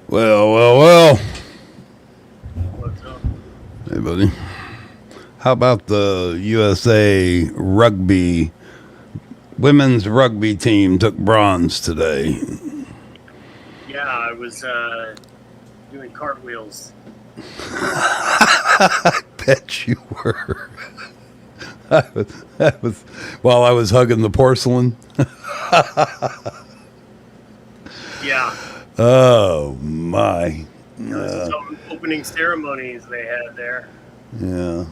Well. What's up? Hey, buddy. How about the USA women's rugby team took bronze today? Yeah, I was doing cartwheels. I bet you were. That was while I was hugging the porcelain. Yeah. Oh, my. There was some opening ceremonies they had there. Yeah,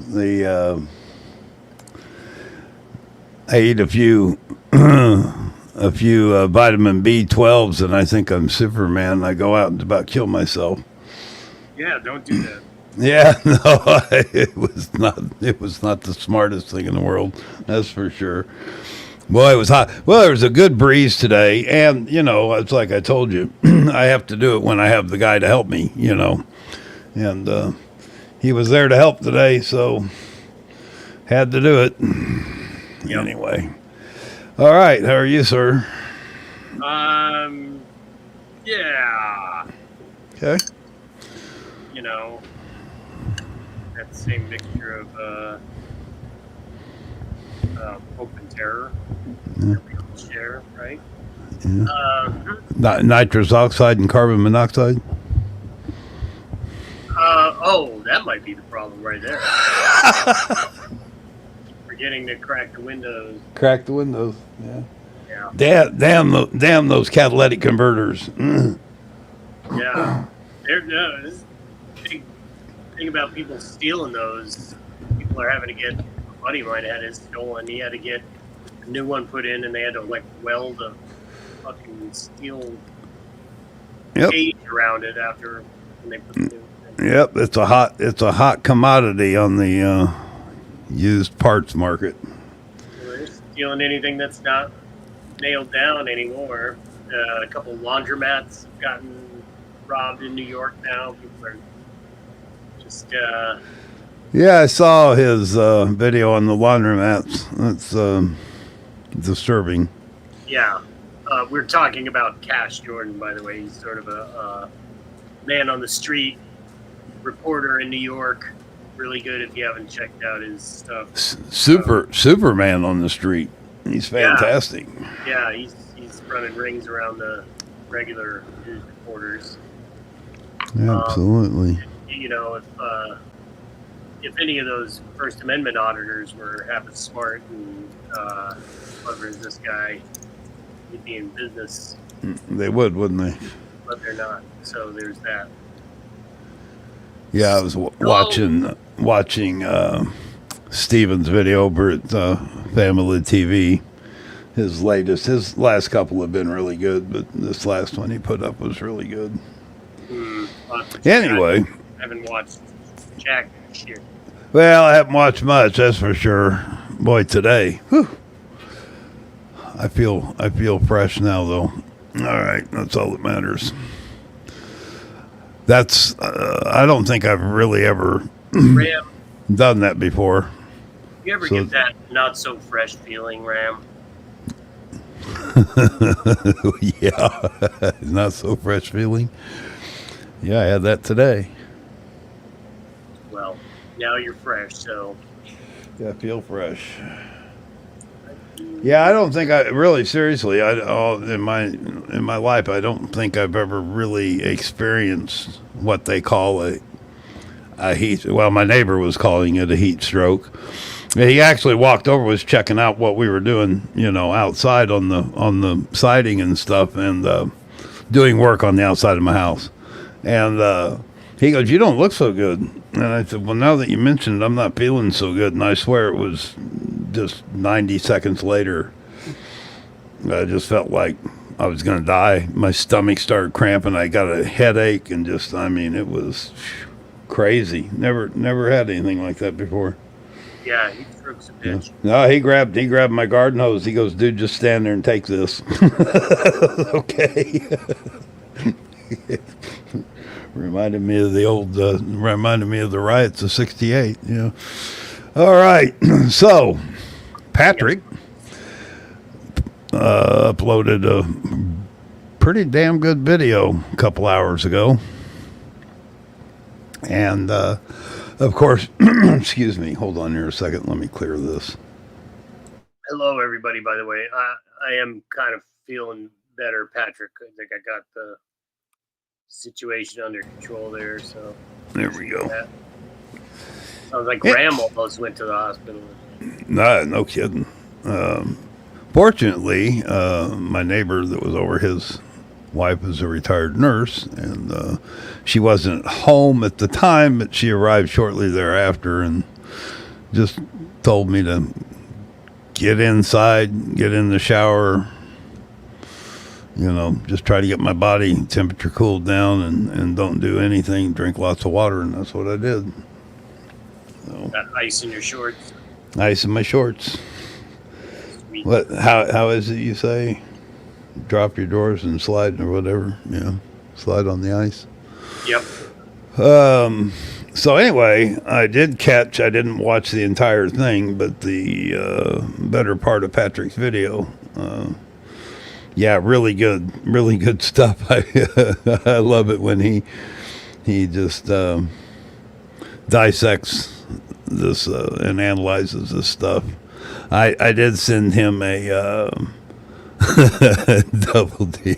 I eat a few vitamin B12s, and I think I'm Superman. I go out and about kill myself. Yeah, don't do that. Yeah, no, it was not. It was not the smartest thing in the world. That's for sure. Boy, it was hot. Well, there was a good breeze today, and it's like I told you, I have to do it when I have the guy to help me. And he was there to help today, so had to do it. Yep. Anyway, all right. How are you, sir? Yeah. Okay. That same mixture of hope and terror. Yeah. That we all share, right? Yeah. Nitrous oxide and carbon monoxide. That might be the problem right there. Forgetting to crack the windows. Crack the windows. Yeah. Yeah. Damn those catalytic converters. Yeah. This big thing about people stealing those. People are having to get. A buddy of mine had his stolen. He had to get a new one put in, and they had to weld a fucking steel cage around it after when they put the new thing. Yep, it's a hot commodity on the used parts market. They're stealing anything that's not nailed down anymore. A couple of laundromats have gotten robbed in New York now. People are just. Yeah, I saw his video on the laundromats. That's disturbing. Yeah. We're talking about Cash Jordan, by the way. He's sort of a man on the street reporter in New York. Really good if you haven't checked out his stuff. Superman on the street. He's fantastic. Yeah, he's running rings around the regular news reporters. Absolutely. If any of those First Amendment auditors were half as smart and clever as this guy, he'd be in business. They would, wouldn't they? But they're not. So there's that. Yeah, I was watching Steven's video over at Family TV. His last couple have been really good, but this last one he put up was really good. Anyway, I haven't watched Jack shit. Well, I haven't watched much, that's for sure. Boy, today, I feel fresh now, though. All right, that's all that matters. That's I don't think I've really ever done that before. You ever get that not so fresh feeling, Ram? Yeah, not so fresh feeling. Yeah, I had that today. Well, now you're fresh, so. Yeah, I feel fresh. Yeah, I don't think seriously. In my life, I don't think I've ever really experienced what they call a heat. Well, my neighbor was calling it a heat stroke. He actually walked over, was checking out what we were doing, outside on the siding and stuff, and doing work on the outside of my house. And he goes, "You don't look so good." And I said, "Well, now that you mentioned it, I'm not feeling so good." And I swear it was just 90 seconds later, I just felt like I was going to die. My stomach started cramping. I got a headache and it was crazy. Never had anything like that before. Yeah, he strokes a bitch. No, he grabbed my garden hose. He goes, "Dude, just stand there and take this." Okay. Reminded me of the riots of '68. Yeah. All right. So, Patrick uploaded a pretty damn good video a couple hours ago. And, of course, excuse me, hold on here a second. Let me clear this. Hello, everybody, by the way. I am kind of feeling better, Patrick. I think I got the situation under control there. So there we go. Yeah. Sounds like Graham almost went to the hospital. No kidding. Fortunately, my neighbor that was over, his wife was a retired nurse, and she wasn't home at the time, but she arrived shortly thereafter and just told me to get inside, get in the shower, just try to get my body temperature cooled down and don't do anything, drink lots of water, and that's what I did. So, got ice in your shorts? Ice in my shorts. Sweet. What? How is it you say? Drop your drawers and slide or whatever. Yeah, slide on the ice. Yep. So anyway, I didn't watch the entire thing, but the better part of Patrick's video. Yeah, really good stuff. I love it when he just dissects this and analyzes this stuff. I did send him a double D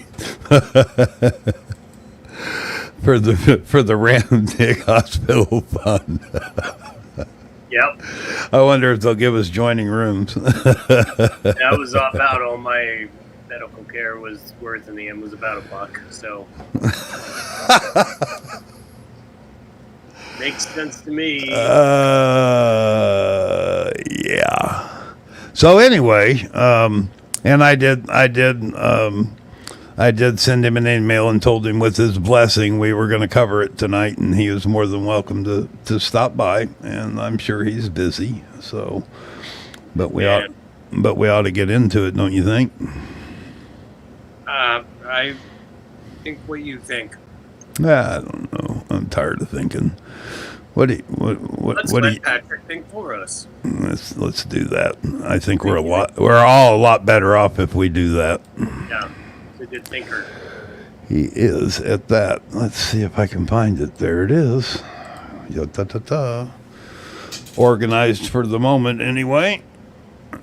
for the Ram Dick Hospital Fund. Yep. I wonder if they'll give us joining rooms. That was about all my medical care was worth in the end, was about $1. So makes sense to me. Yeah. So anyway, and I did send him an email and told him with his blessing we were going to cover it tonight, and he was more than welcome to stop by. And I'm sure he's busy. So, but we ought to get into it, don't you think? I think what you think. I don't know. I'm tired of thinking. Let's let Patrick think for us. Let's do that. I think we're all a lot better off if we do that. Yeah, he's a good thinker. He is at that. Let's see if I can find it. There it is. Organized for the moment, anyway.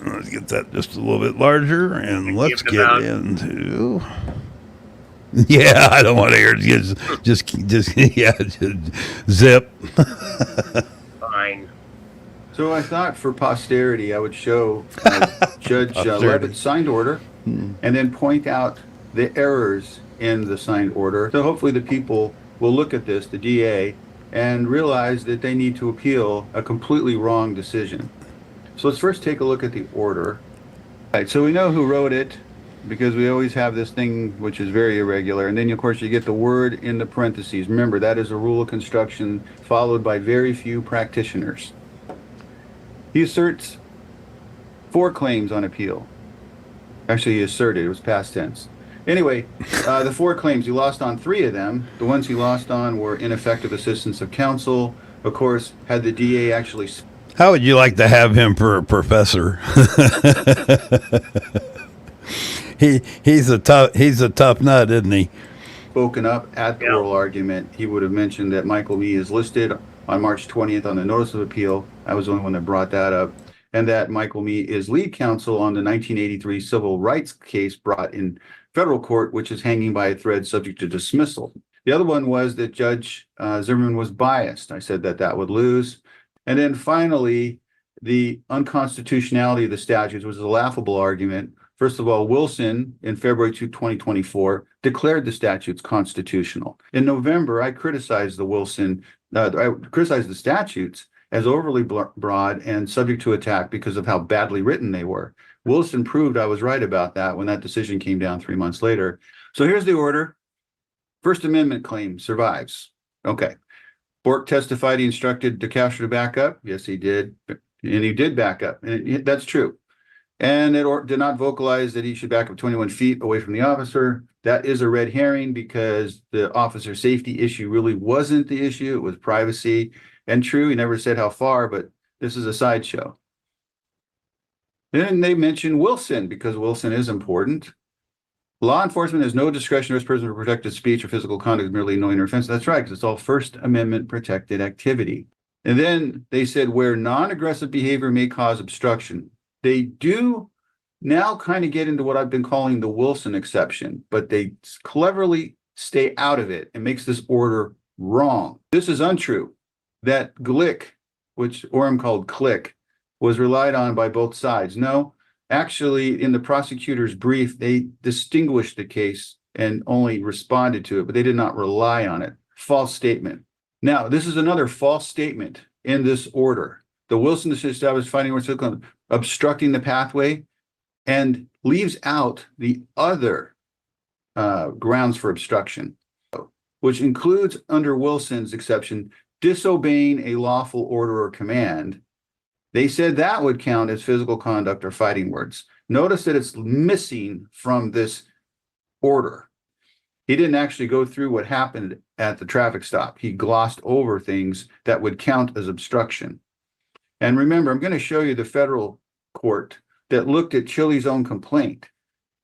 Let's get that just a little bit larger, and let's get into. Yeah, I don't want to hear it. Just zip. Fine. So I thought for posterity, I would show Judge Levitt's signed order and then point out the errors in the signed order. So hopefully the people will look at this, the DA, and realize that they need to appeal a completely wrong decision. So let's first take a look at the order. All right, so we know who wrote it, because we always have this thing which is very irregular. And then, of course, you get the word in the parentheses. Remember, that is a rule of construction followed by very few practitioners. He asserts 4 claims on appeal. Actually, he asserted. It was past tense. Anyway, the 4 claims, he lost on 3 of them. The ones he lost on were ineffective assistance of counsel. Of course, had the DA actually... How would you like to have him for a professor? He's a tough nut, isn't he? Spoken up at the oral argument, he would have mentioned that Michael Mee is listed on March 20th on the notice of appeal. I was the only one that brought that up. And that Michael Mee is lead counsel on the 1983 civil rights case brought in federal court, which is hanging by a thread subject to dismissal. The other one was that Judge Zimmerman was biased. I said that would lose. And then finally, the unconstitutionality of the statutes was a laughable argument. First of all, Wilson, in February 2024, declared the statutes constitutional. In November, I criticized the statutes as overly broad and subject to attack because of how badly written they were. Wilson proved I was right about that when that decision came down 3 months later. So here's the order. First Amendment claim survives. Okay. Bork testified he instructed DeCastro to back up. Yes, he did. And he did back up. And that's true. And it did not vocalize that he should back up 21 feet away from the officer. That is a red herring because the officer safety issue really wasn't the issue. It was privacy. And true, he never said how far, but this is a sideshow. Then they mention Wilson because Wilson is important. Law enforcement has no discretion as person to protect his speech or physical conduct merely knowing or offense. That's right, because it's all First Amendment protected activity. And then they said where non-aggressive behavior may cause obstruction. They do now kind of get into what I've been calling the Wilson exception, but they cleverly stay out of it and makes this order wrong. This is untrue. That glick, which Orem called click, was relied on by both sides. No, actually, in the prosecutor's brief, they distinguished the case and only responded to it, but they did not rely on it. False statement. Now, this is another false statement in this order. The Wilson decision established finding words obstructing the pathway and leaves out the other grounds for obstruction, which includes under Wilson's exception, disobeying a lawful order or command. They said that would count as physical conduct or fighting words. Notice that it's missing from this order. He didn't actually go through what happened at the traffic stop. He glossed over things that would count as obstruction. And remember, I'm going to show you the federal court that looked at Chille's own complaint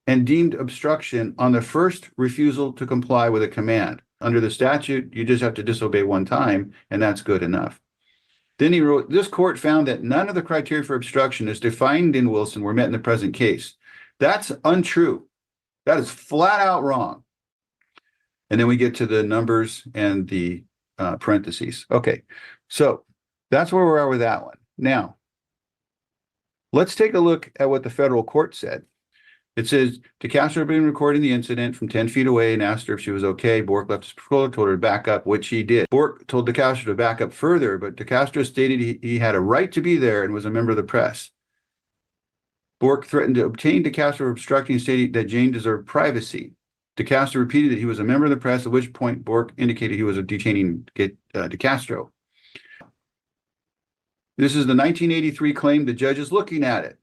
and deemed obstruction on the first refusal to comply with a command. Under the statute, you just have to disobey one time, and that's good enough. Then he wrote, this court found that none of the criteria for obstruction as defined in Wilson were met in the present case. That's untrue. That is flat out wrong. And then we get to the numbers and the parentheses. Okay, so that's where we are with that one. Now, let's take a look at what the federal court said. It says, DeCastro had been recording the incident from 10 feet away and asked her if she was okay. Bork left his patrol, told her to back up, which he did. Bork told DeCastro to back up further, but DeCastro stated he had a right to be there and was a member of the press. Bork threatened to obtain DeCastro for obstructing, stating that Jane deserved privacy. DeCastro repeated that he was a member of the press, at which point Bork indicated he was detaining DeCastro. This is the 1983 claim. The judge is looking at it.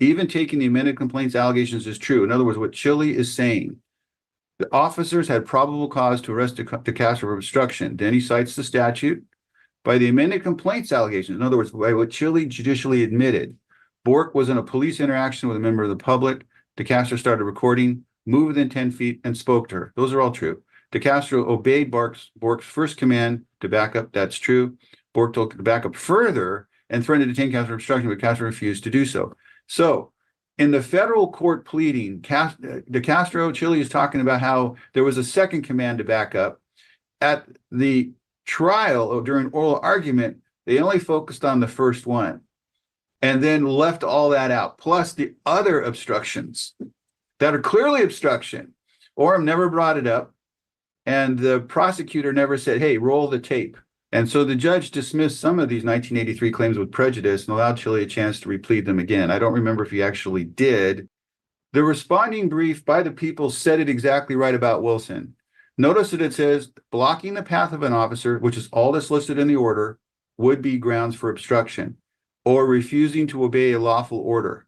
Even taking the amended complaints allegations is true. In other words, what Chille is saying, the officers had probable cause to arrest DeCastro for obstruction. Then he cites the statute. By the amended complaints allegations, in other words, by what Chille judicially admitted, Bork was in a police interaction with a member of the public. DeCastro started recording, moved within 10 feet, and spoke to her. Those are all true. DeCastro obeyed Bork's first command to back up. That's true. Bork told to back up further and threatened to detain Castro for obstruction, but Castro refused to do so. So in the federal court pleading, DeCastro, Chille is talking about how there was a second command to back up. At the trial or during oral argument, they only focused on the first one and then left all that out, plus the other obstructions that are clearly obstruction. Orem never brought it up, and the prosecutor never said, hey, roll the tape. And so the judge dismissed some of these 1983 claims with prejudice and allowed Chille a chance to replead them again. I don't remember if he actually did. The responding brief by the people said it exactly right about Wilson. Notice that it says blocking the path of an officer, which is all that's listed in the order, would be grounds for obstruction, or refusing to obey a lawful order.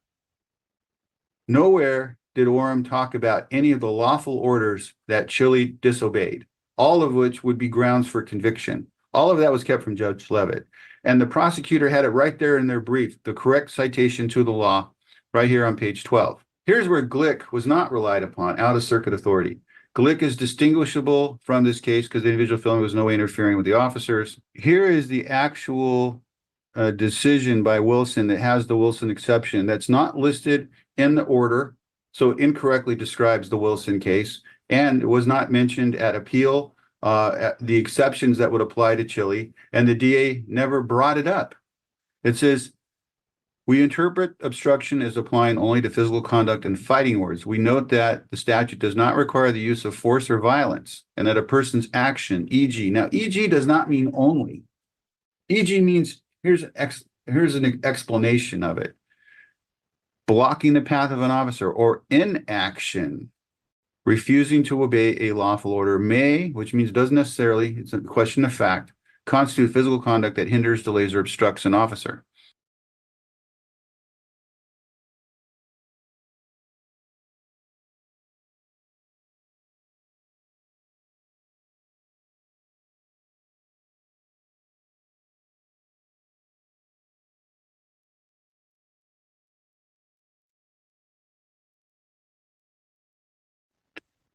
Nowhere did Orem talk about any of the lawful orders that Chille disobeyed, all of which would be grounds for conviction. All of that was kept from Judge Levitt. And the prosecutor had it right there in their brief, the correct citation to the law, right here on page 12. Here's where Glick was not relied upon, out-of-circuit authority. Glick is distinguishable from this case because the individual felon was no way interfering with the officers. Here is the actual decision by Wilson that has the Wilson exception that's not listed in the order, so it incorrectly describes the Wilson case, and it was not mentioned at appeal. The exceptions that would apply to Chille, and the DA never brought it up. It says, we interpret obstruction as applying only to physical conduct and fighting words. We note that the statute does not require the use of force or violence, and that a person's action, e.g. Now, e.g. does not mean only. E.g. means, here's an explanation of it. Blocking the path of an officer or inaction. Refusing to obey a lawful order may, which means doesn't necessarily, it's a question of fact, constitute physical conduct that hinders, delays, or obstructs an officer.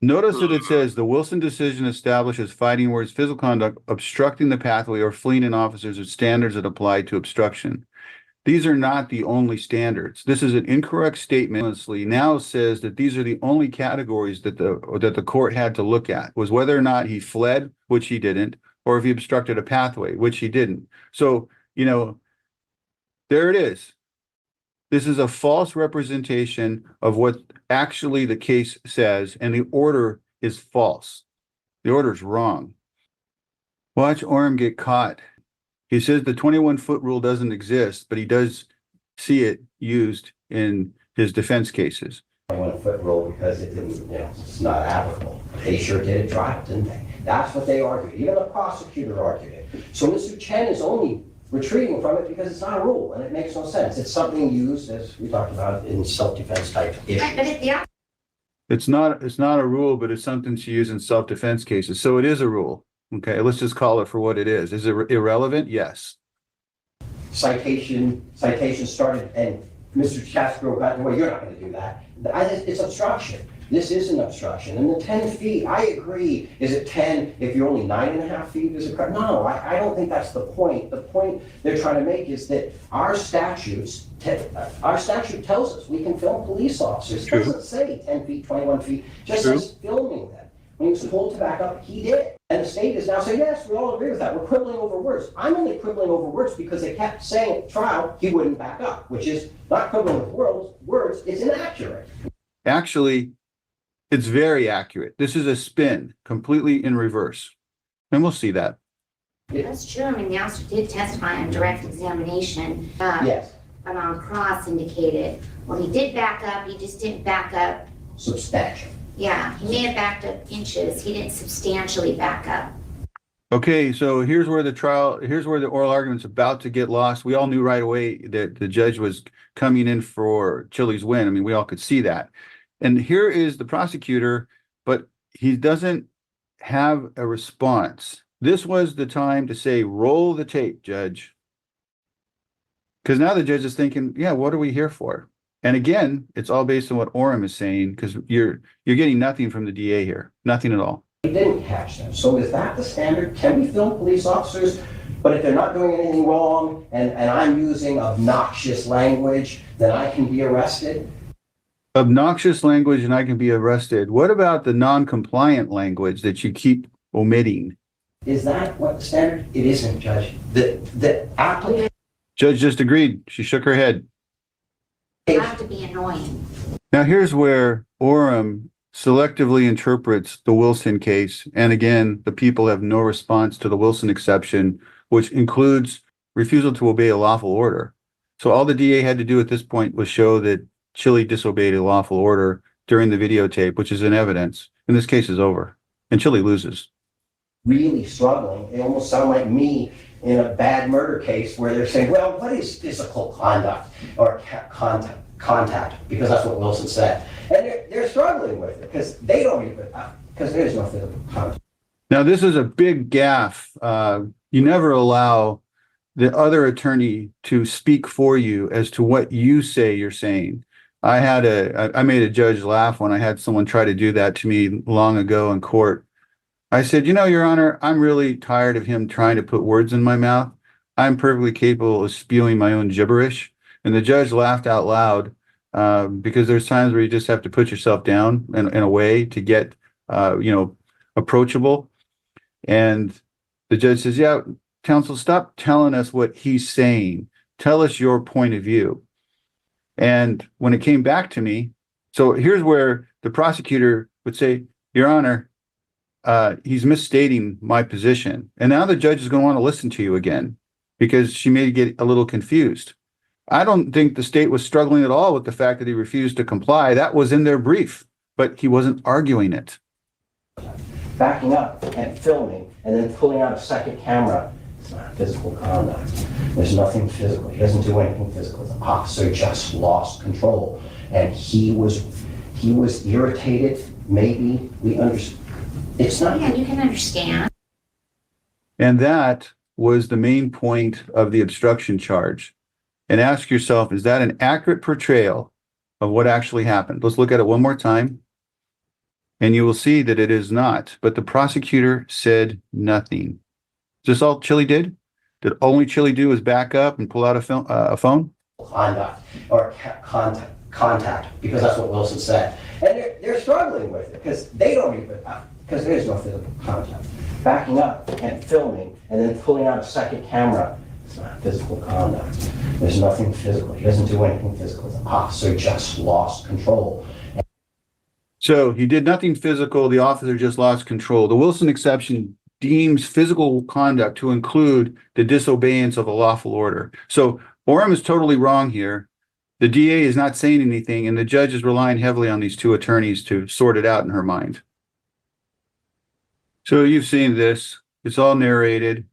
Notice that it says the Wilson decision establishes fighting words, physical conduct, obstructing the pathway, or fleeing an officer's are standards that apply to obstruction. These are not the only standards. This is an incorrect statement. Honestly, now says that these are the only categories that the court had to look at, was whether or not he fled, which he didn't, or if he obstructed a pathway, which he didn't. So, you know, there it is. This is a false representation of what actually the case says, and the order is false. The order is wrong. Watch Orem get caught. He says the 21-foot rule doesn't exist, but he does see it used in his defense cases. 21-foot rule because it didn't, you know, it's not applicable. They sure did it trial, didn't they? That's what they argued. Even the prosecutor argued it. So Mr. Chen is only retreating from it because it's not a rule and it makes no sense. It's something used, as we talked about, in self-defense type issues. It's not a rule, but it's something to use in self-defense cases. So it is a rule. Okay, let's just call it for what it is. Is it irrelevant? Yes. Citation started, and Mr. DeCastro got, well, you're not going to do that. It's obstruction. This is an obstruction. And the 10 feet, I agree. Is it 10 if you're only 9.5 feet? Is it correct? No, I don't think that's the point. The point they're trying to make is that our statute tells us we can film police officers. It doesn't say 10 feet, 21 feet, just says filming them. When he was told to back up, he did. And the state is now saying, yes, we all agree with that. We're quibbling over words. I'm only quibbling over words because they kept saying at trial he wouldn't back up, which is not quibbling with words, it's inaccurate. Actually, it's very accurate. This is a spin, completely in reverse. And we'll see that. That's true. I mean, the officer did testify on direct examination. Yes. But on cross indicated, well, he did back up, he just didn't back up. Substantial. Yeah, he may have backed up inches, he didn't substantially back up. Okay, so here's where the oral argument's about to get lost. We all knew right away that the judge was coming in for Chille's win. I mean, we all could see that. And here is the prosecutor, but he doesn't have a response. This was the time to say, roll the tape, judge. Because now the judge is thinking, yeah, what are we here for? And again, it's all based on what Orem is saying, because you're getting nothing from the DA here, nothing at all. We didn't catch them. So is that the standard? Can we film police officers, but if they're not doing anything wrong and I'm using obnoxious language, then I can be arrested? Obnoxious language and I can be arrested. What about the non-compliant language that you keep omitting? Is that what the standard? It isn't, Judge. The applicant. Judge just agreed. She shook her head. It have to be annoying. Now here's where Orem selectively interprets the Wilson case. And again, the people have no response to the Wilson exception, which includes refusal to obey a lawful order. So all the DA had to do at this point was show that Chille disobeyed a lawful order during the videotape, which is in evidence. And this case is over. And Chille loses. Really struggling. They almost sound like me in a bad murder case where they're saying, well, what is physical conduct or contact? Because that's what Wilson said. And they're struggling with it because they don't even, because there's no physical contact. Now, this is a big gaffe. You never allow the other attorney to speak for you as to what you say you're saying. I made a judge laugh when I had someone try to do that to me long ago in court. I said, you know, Your Honor, I'm really tired of him trying to put words in my mouth. I'm perfectly capable of spewing my own gibberish. And the judge laughed out loud because there's times where you just have to put yourself down in a way to get, approachable. And the judge says, yeah, counsel, stop telling us what he's saying. Tell us your point of view. And when it came back to me, so here's where the prosecutor would say, Your Honor, he's misstating my position. And now the judge is going to want to listen to you again because she may get a little confused. I don't think the state was struggling at all with the fact that he refused to comply. That was in their brief, but he wasn't arguing it. Backing up and filming and then pulling out a second camera, it's not physical conduct. There's nothing physical. He doesn't do anything physical. The officer just lost control. And he was irritated. Maybe we understand. It's not. Yeah, you can understand. And that was the main point of the obstruction charge. And ask yourself, is that an accurate portrayal of what actually happened? Let's look at it one more time. And you will see that it is not. But the prosecutor said nothing. Is this all Chille did? Did only Chille do is back up and pull out a phone? Conduct or contact, because that's what Wilson said. And they're struggling with it because they don't even, because there is no physical contact. Backing up and filming and then pulling out a second camera, it's not physical conduct. There's nothing physical. He doesn't do anything physical. The officer just lost control. So he did nothing physical. The officer just lost control. The Wilson exception deems physical conduct to include the disobeyance of a lawful order. So Orem is totally wrong here. The DA is not saying anything, and the judge is relying heavily on these two attorneys to sort it out in her mind. So you've seen this. It's all narrated.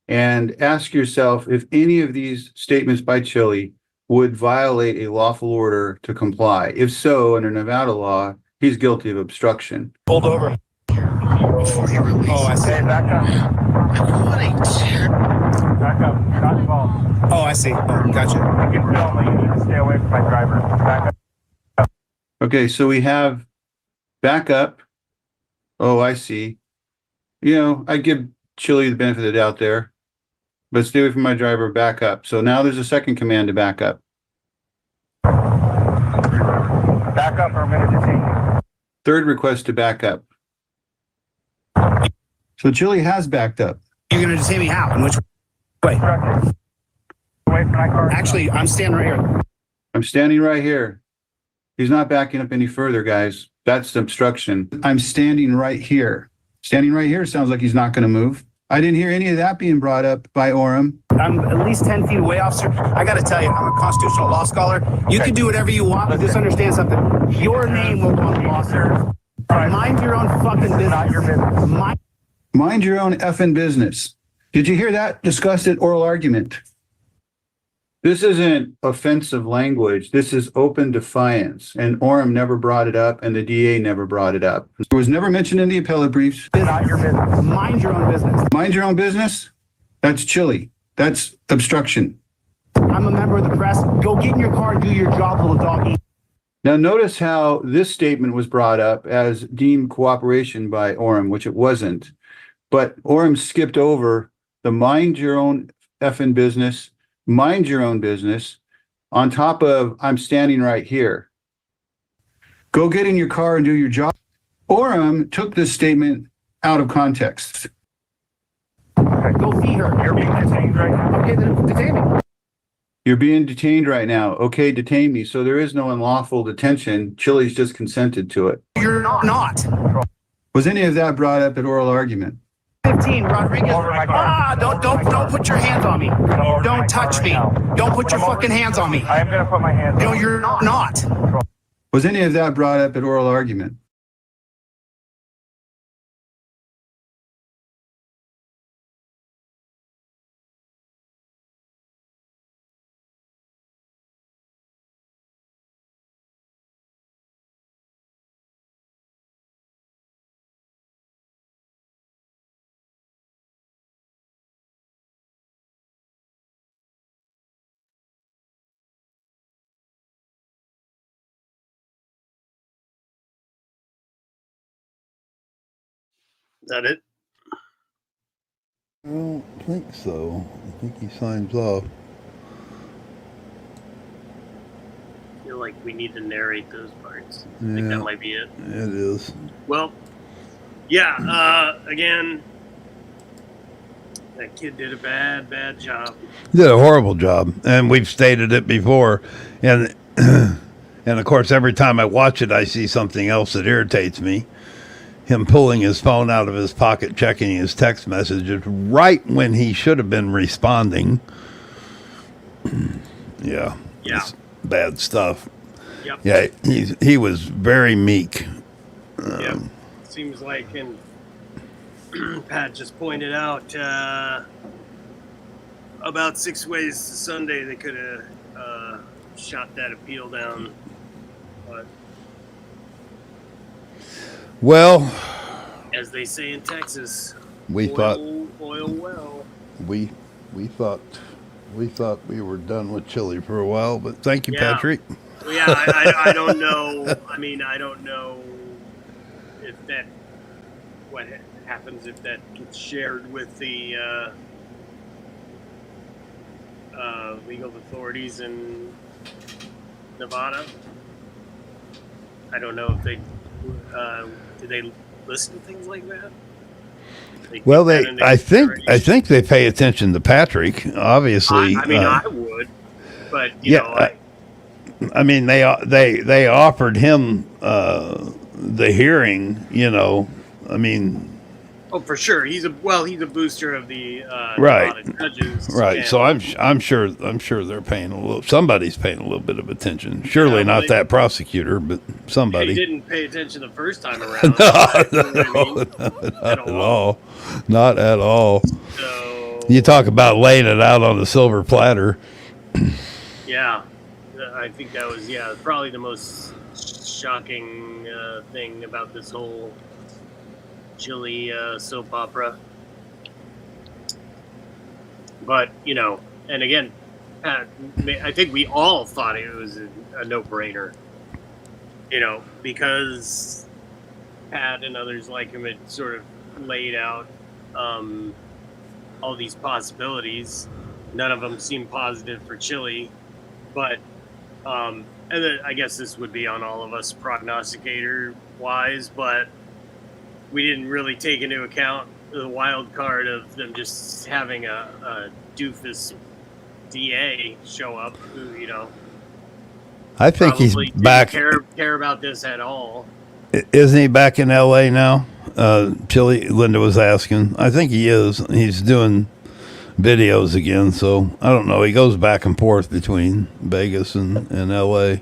And ask yourself if any of these statements by Chille would violate a lawful order to comply. If so, under Nevada law, he's guilty of obstruction. Pulled over. Oh, I see. Hey, back up. Back up. Not involved. Oh, I see. Oh, gotcha. You can film, but you need to stay away from my driver. Back up. Okay, so we have back up. Oh, I see. You know, I give Chille the benefit of the doubt there. But stay away from my driver, back up. So now there's a second command to back up. Back up or I'm going to detain you. Third request to back up. So Chille has backed up. You're going to detain me how? In which way? Away from my car. Actually, I'm standing right here. I'm standing right here. He's not backing up any further, guys. That's obstruction. I'm standing right here. Standing right here sounds like he's not going to move. I didn't hear any of that being brought up by Orem. I'm at least 10 feet away, officer. I got to tell you, I'm a constitutional law scholar. You can do whatever you want, but just understand something. Your name will go on the law, sir. Mind your own fucking business. Not your business. Mind your own effing business. Did you hear that discussed at oral argument? This isn't offensive language. This is open defiance. And Orem never brought it up, and the DA never brought it up. It was never mentioned in the appellate briefs. Not your business. Mind your own business. Mind your own business? That's Chille. That's obstruction. I'm a member of the press. Go get in your car and do your job, little doggy. Now, notice how this statement was brought up as deemed cooperation by Orem, which it wasn't. But Orem skipped over the mind your own effing business, mind your own business, on top of I'm standing right here. Go get in your car and do your job. Orem took this statement out of context. Go see her. You're being detained right now. Okay, then detain me. You're being detained right now. Okay, detain me. So there is no unlawful detention. Chille's just consented to it. You're not. Was any of that brought up at oral argument? 15, Rodriguez. Over my car. Don't put your hands on me. Over my Don't car touch right me. now. Don't put your I'm over- fucking hands on me. I am going to put my hands No, on you're not. Was any of that brought up at oral argument? Is that it? I don't think so. I think he signs off. I feel like we need to narrate those parts. I think Yeah. that might be it. It is. Well, yeah, again, that kid did a bad job. He did a horrible job, and we've stated it before. And and of course, every time I watch it, I see something else that irritates me. Him pulling his phone out of his pocket, checking his text messages right when he should have been responding. Yeah. Yeah. It's bad stuff. Yep. Yeah, he was very meek. Yep. Seems like, and Pat just pointed out, about 6 ways to Sunday they could have shot that appeal down. But Well, as they say in Texas, we oil, thought oil well. we thought we were done with Chille for a while, but thank you, Yeah. Patrick. Well, yeah, I don't know. I mean, I don't know if that what happens if that gets shared with the legal authorities in Nevada. I don't know if they do they listen to things like that. Well, I think they pay attention to Patrick. Obviously, I mean, I would, but you know, I mean, they offered him the hearing. You know, I mean, oh, for sure, he's a booster of the right, Nevada judges, right. and, So I'm sure they're paying a little. Somebody's paying a little bit of attention. Surely not that prosecutor, but somebody. He didn't pay attention the first time around. Not at all. Not at all. So, you talk about laying it out on a silver platter. Yeah, I think that was probably the most shocking thing about this whole Chille soap opera. But you know, and again, I think we all thought it was a no-brainer. You know, because Pat and others like him had sort of laid out all these possibilities. None of them seemed positive for Chille, but and then I guess this would be on all of us prognosticator wise, but we didn't really take into account the wild card of them just having a doofus DA show up who, you know, I think he's back. Care about this at all? Isn't he back in L.A. now? Chille, Linda was asking. I think he is. He's doing videos again, so I don't know. He goes back and forth between Vegas and L.A.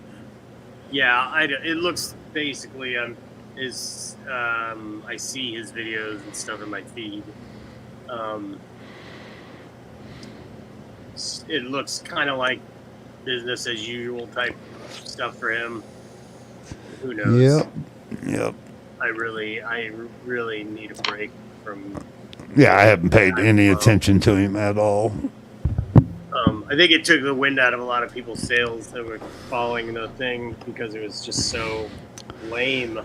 Yeah, it looks basically I see his videos and stuff in my feed. It looks kind of like business as usual type stuff for him. Who knows? Yep. I really need a break from. Yeah, I haven't paid any attention to him at all. I think it took the wind out of a lot of people's sails that were following the thing because it was just so lame.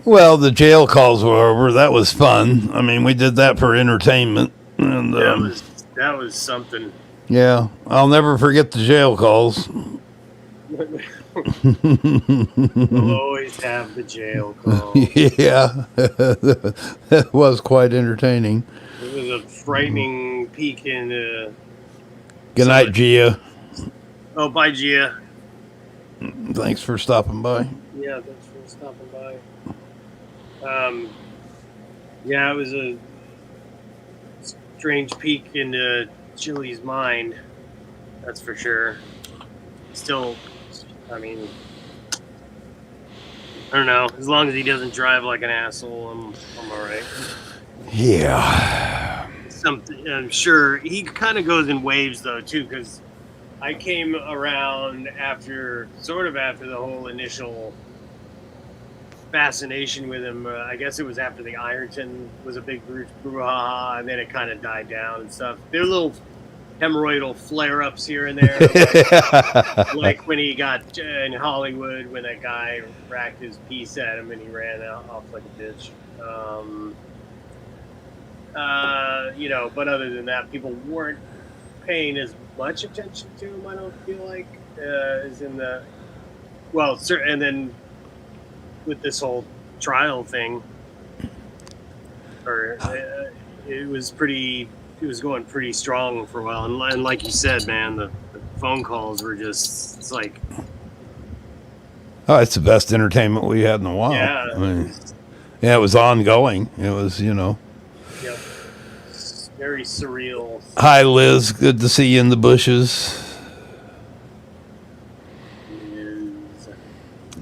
Well, the jail calls were over. That was fun. I mean, we did that for entertainment. And that was something. Yeah, I'll never forget the jail calls. We'll always have the jail call. Yeah, that was quite entertaining. It was a frightening peek in. Good night, Gia. Oh, bye, Gia. Thanks for stopping by. Yeah, thanks for stopping by. Yeah, it was a strange peek into Chille's mind. That's for sure. Still, I mean, I don't know. As long as he doesn't drive like an asshole, I'm all right. Yeah. I'm sure he kind of goes in waves though too, because I came around after the whole initial fascination with him. I guess it was after the Ironton was a big brouhaha, and then it kind of died down and stuff. There were little hemorrhoidal flare-ups here and there, like when he got in Hollywood when that guy racked his piece at him and he ran off like a bitch. You know, but other than that, people weren't paying as much attention to him. I don't feel like as in the and then with this whole trial thing, it was going pretty strong for a while, and like you said, man, the phone calls were just it's like, oh, it's the best entertainment we had in a while. Yeah, I mean, it was ongoing. It was, you know. Yep. Very surreal. Hi, Liz. Good to see you in the bushes.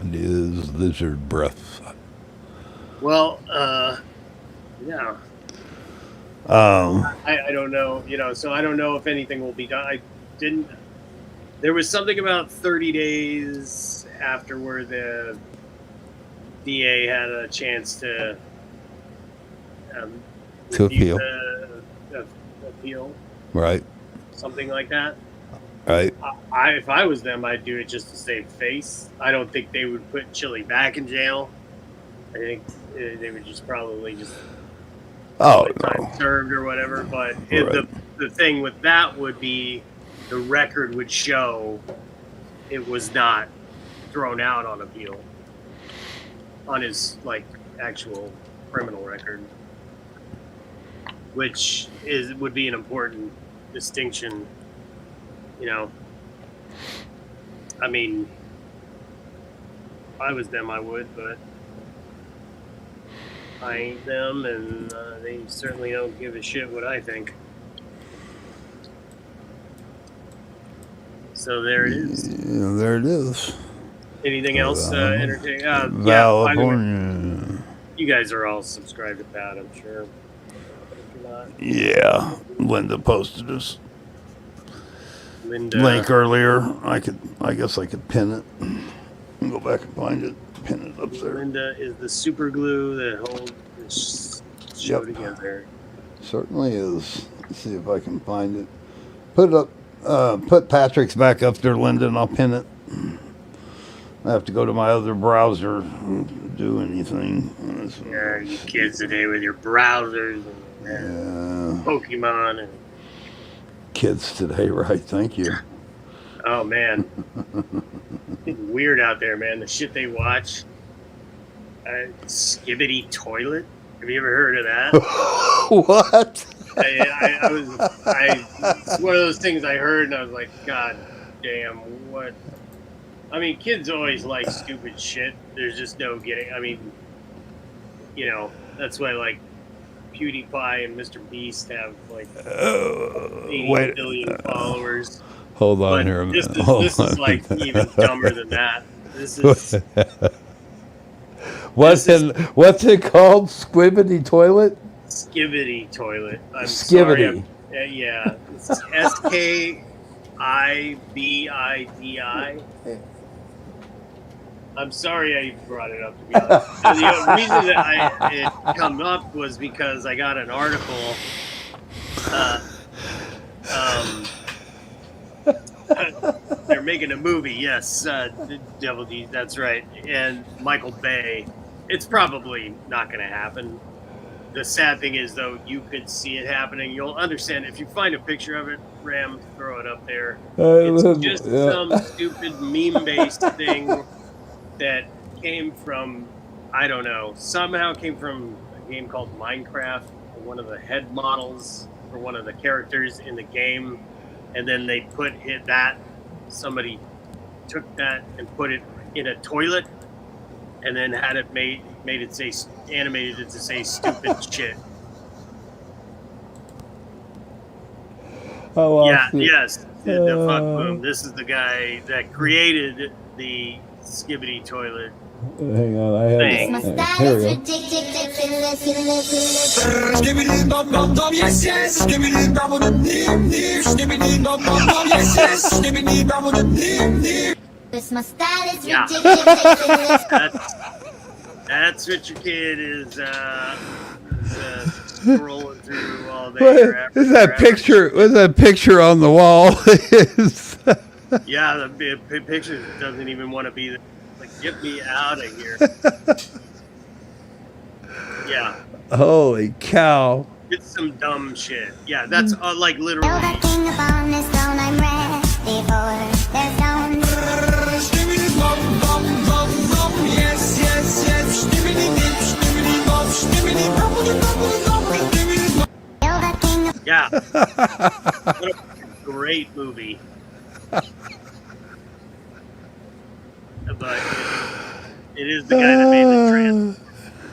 Liz, lizard breath. Well, yeah. I don't know, you know, so I don't know if anything will be done. There was something about 30 days after where the DA had a chance to appeal. Appeal. Right. Something like that. Right. If I was them, I'd do it just to save face. I don't think they would put Chille back in jail. I think they would just probably just Oh time no. served or whatever. But Right. the thing with that would be the record would show it was not thrown out on appeal on his like actual criminal record, which would be an important distinction. You know, I mean, if I was them, I would, but I ain't them, and they certainly don't give a shit what I think. So there it is. Yeah, there it is. Anything else entertaining? Yeah, by the way, California. you guys are all subscribed to that, I'm sure. If you're not, Yeah, Linda posted us Linda, link earlier. I guess I could pin it. Go back and find it. Pin it up there. Linda is the super glue that holds this show Yep. together. Certainly is. Let's see if I can find it. Put it up. Put Patrick's back up there, Linda, and I'll pin it. I have to go to my other browser to do anything. Yeah, you kids today with your browsers and Yeah. Pokemon and Kids today, right? Thank you. oh man, it's weird out there, man. The shit they watch. Skibbity toilet. Have you ever heard of that? What? It's one of those things I heard and I was like, God damn, what? I mean, kids always like stupid shit. There's just no getting. I mean, you know, that's why like PewDiePie and Mr. Beast have like 80 billion followers. Hold on But here a this minute. is, Hold this on. is like even dumber than that. This is What's it called? Squibbity toilet? Skibbity toilet. I'm Skibbity. sorry. Yeah, it's SKIBIDI. I'm sorry I brought it up, to be honest. And the reason that it come up was because I got an article. They're making a movie, yes. Double D, that's right. And Michael Bay. It's probably not going to happen. The sad thing is, though, you could see it happening. You'll understand if you find a picture of it. Ram, throw it up there. It's just some stupid meme-based thing that came from, I don't know, somehow came from a game called Minecraft. One of the head models for one of the characters in the game, and then they put that. Somebody took that and put it in a toilet, and then had it made it say animated it to say stupid shit. Yes, the fuck boom. This is the guy that created the Skibbity toilet. Hang on, I have Thing. My Here style we is go. ridiculous. Skibbity dum dum dum, yes yes. Skibbity dum dum dim dim. Skibbity dum dum dum, yes yes. Skibbity dum dum dim dim. My style is Yeah. ridiculous. That's what your kid is scrolling through all day. or after- What's that after- picture? What's that picture on the wall? Yeah, the picture doesn't even want to be there. Like, get me out of here. Yeah, Holy cow! it's some dumb shit. Yeah, that's like literally. King upon this throne, I'm ready for their zone. Skibbity dum dum dum dum, yes yes yes. Skibbity dip, skibbity dum, skibbity dum dum dum dum. Yeah. What a great movie. But it is the guy that made the trans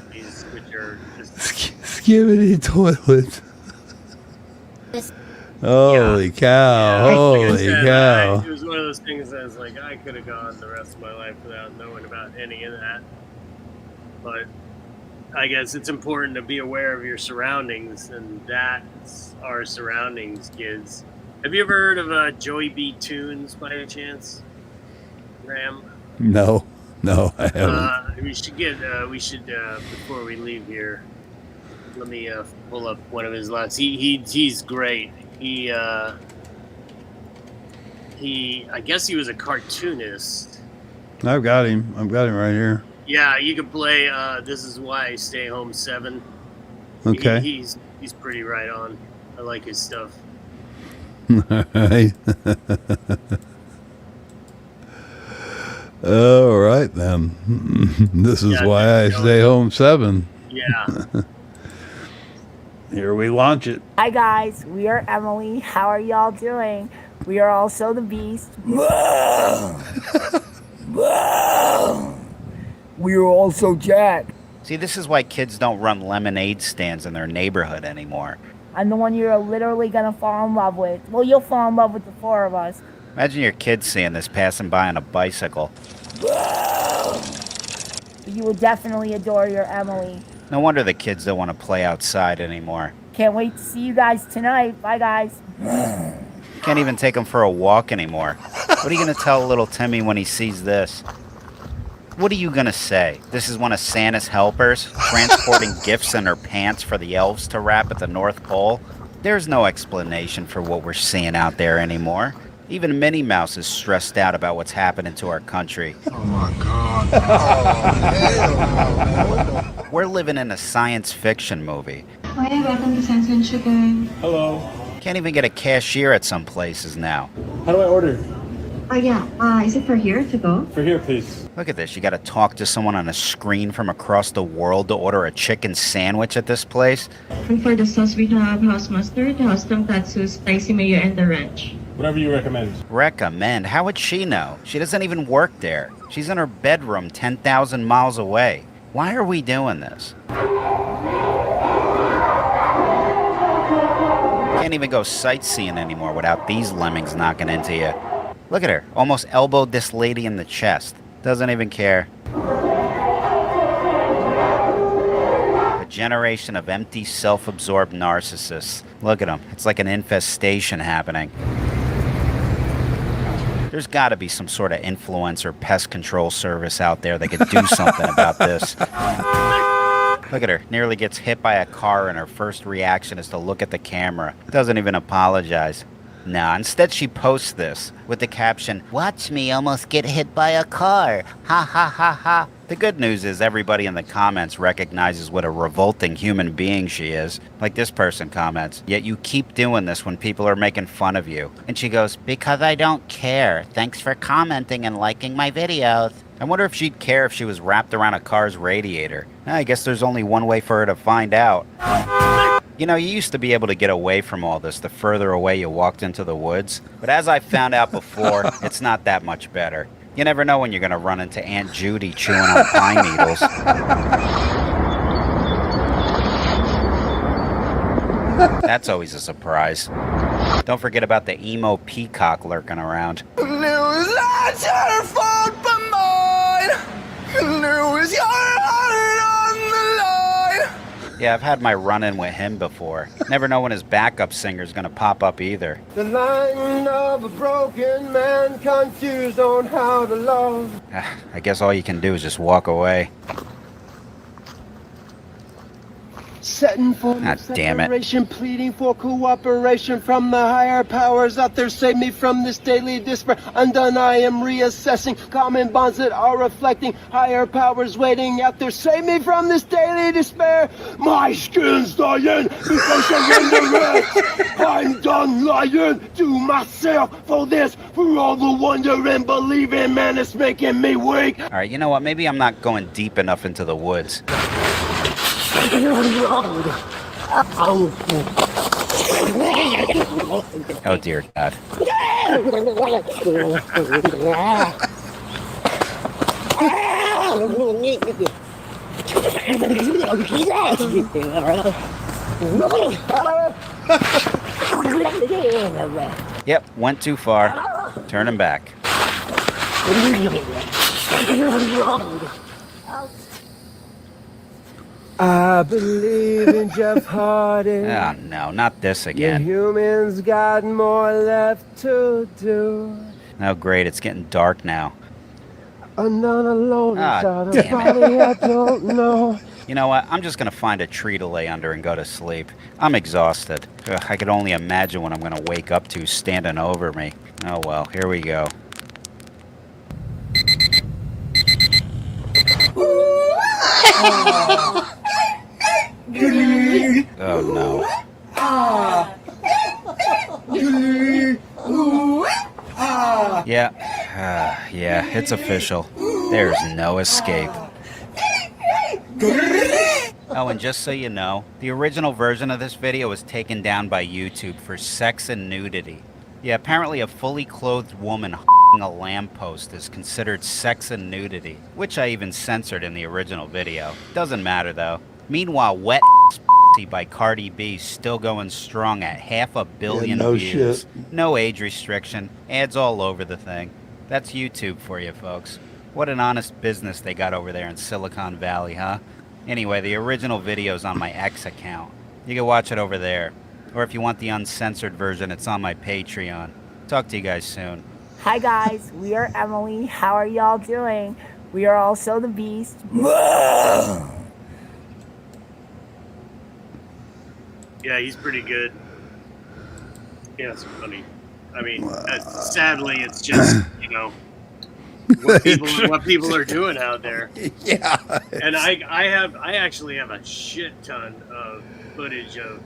movies, which are just Skibbity toilet. Holy cow! like I Holy said, cow! it was one of those things that was like I could have gone the rest of my life without knowing about any of that. But I guess it's important to be aware of your surroundings, and that's our surroundings, kids. Have you ever heard of Joey B. Toonz by any chance, Graham? No, I haven't. We should before we leave here. Let me pull up one of his lines. He's great. I guess he was a cartoonist. I've got him right here. Yeah, you can play This Is Why I Stay Home 7. Okay. He's pretty right on. I like his stuff. Right. All right then. This is Yeah, why I stay home 7. Yeah. Here we launch it. Hi guys, we are Emily. How are y'all doing? We are also the Beast. We are also Jack. See, this is why kids don't run lemonade stands in their neighborhood anymore. I'm the one you're literally gonna fall in love with. Well, you'll fall in love with the 4 of us. Imagine your kids seeing this passing by on a bicycle. You will definitely adore your Emily. No wonder the kids don't want to play outside anymore. Can't wait to see you guys tonight. Bye guys. Can't even take them for a walk anymore. What are you going to tell little Timmy when he sees this? What are you going to say? This is one of Santa's helpers transporting gifts in her pants for the elves to wrap at the North Pole? There's no explanation for what we're seeing out there anymore. Even Minnie Mouse is stressed out about what's happening to our country. Oh my God. Oh, We're living in a science fiction movie. Hi, welcome to Sense and Sugar. Hello. Can't even get a cashier at some places now. How do I order? Is it for here to go? For here, please. Look at this. You got to talk to someone on a screen from across the world to order a chicken sandwich at this place. And for the sauce, we have house mustard, house tonkatsu, spicy mayo, and the ranch. Whatever you recommend. Recommend? How would she know? She doesn't even work there. She's in her bedroom 10,000 miles away. Why are we doing this? Can't even go sightseeing anymore without these lemmings knocking into you. Look at her. Almost elbowed this lady in the chest. Doesn't even care. A generation of empty, self-absorbed narcissists. Look at them. It's like an infestation happening. There's got to be some sort of influencer pest control service out there that could do something about this. Look at her. Nearly gets hit by a car and her first reaction is to look at the camera. Doesn't even apologize. Nah, instead she posts this with the caption, "Watch me almost get hit by a car. Ha ha ha ha." The good news is everybody in the comments recognizes what a revolting human being she is. Like this person comments, "Yet you keep doing this when people are making fun of you." And she goes, "Because I don't care. Thanks for commenting and liking my videos." I wonder if she'd care if she was wrapped around a car's radiator. I guess there's only one way for her to find out. You know, you used to be able to get away from all this the further away you walked into the woods. But as I found out before, it's not that much better. You never know when you're going to run into Aunt Judy chewing on pine needles. That's always a surprise. Don't forget about the emo peacock lurking around. Yeah, I've had my run-in with him before. Never know when his backup singer's gonna pop up either. The line of a broken man confused on how to love. I guess all you can do is just walk away. Setting for damn it. separation, pleading for cooperation from the higher powers out there. Save me from this daily despair. Undone, I am reassessing common bonds that are reflecting higher powers waiting out there. Save me from this daily despair. My skin's dying because I'm in the rest. I'm done lying to myself for this. For all the wonder and believing, man, it's making me weak. All right, you know what? Maybe I'm not going deep enough into the woods. Oh dear God. Yep, went too far. Turning back. I believe in Jeff Hardy. Oh no, not this You again. humans got more left to do. Oh great, it's getting dark now. I'm not alone Ah, inside a damn it. body I don't know. You know what? I'm just gonna find a tree to lay under and go to sleep. I'm exhausted. Ugh, I could only imagine what I'm gonna wake up to standing over me. Oh well, here we go. Ooh. Oh no. Yeah, yeah, it's official. There's no escape. Oh, and just so you know, the original version of this video was taken down by YouTube for sex and nudity. Yeah, apparently a fully clothed woman a lamppost is considered sex and nudity, which I even censored in the original video. Doesn't matter though. Meanwhile, Wet by Cardi B still going strong at 500 million no views. shit. No age restriction, ads all over the thing. That's YouTube for you folks. What an honest business they got over there in Silicon Valley, huh? Anyway, the original video's on my X account. You can watch it over there. Or if you want the uncensored version, it's on my Patreon. Talk to you guys soon. Hi guys, we are Emily. How are y'all doing? We are also the Beast. Yeah, he's pretty good. Yeah, it's funny. I mean, sadly, it's just, you know, what people are doing out there. Yeah. And I actually have a shit ton of footage of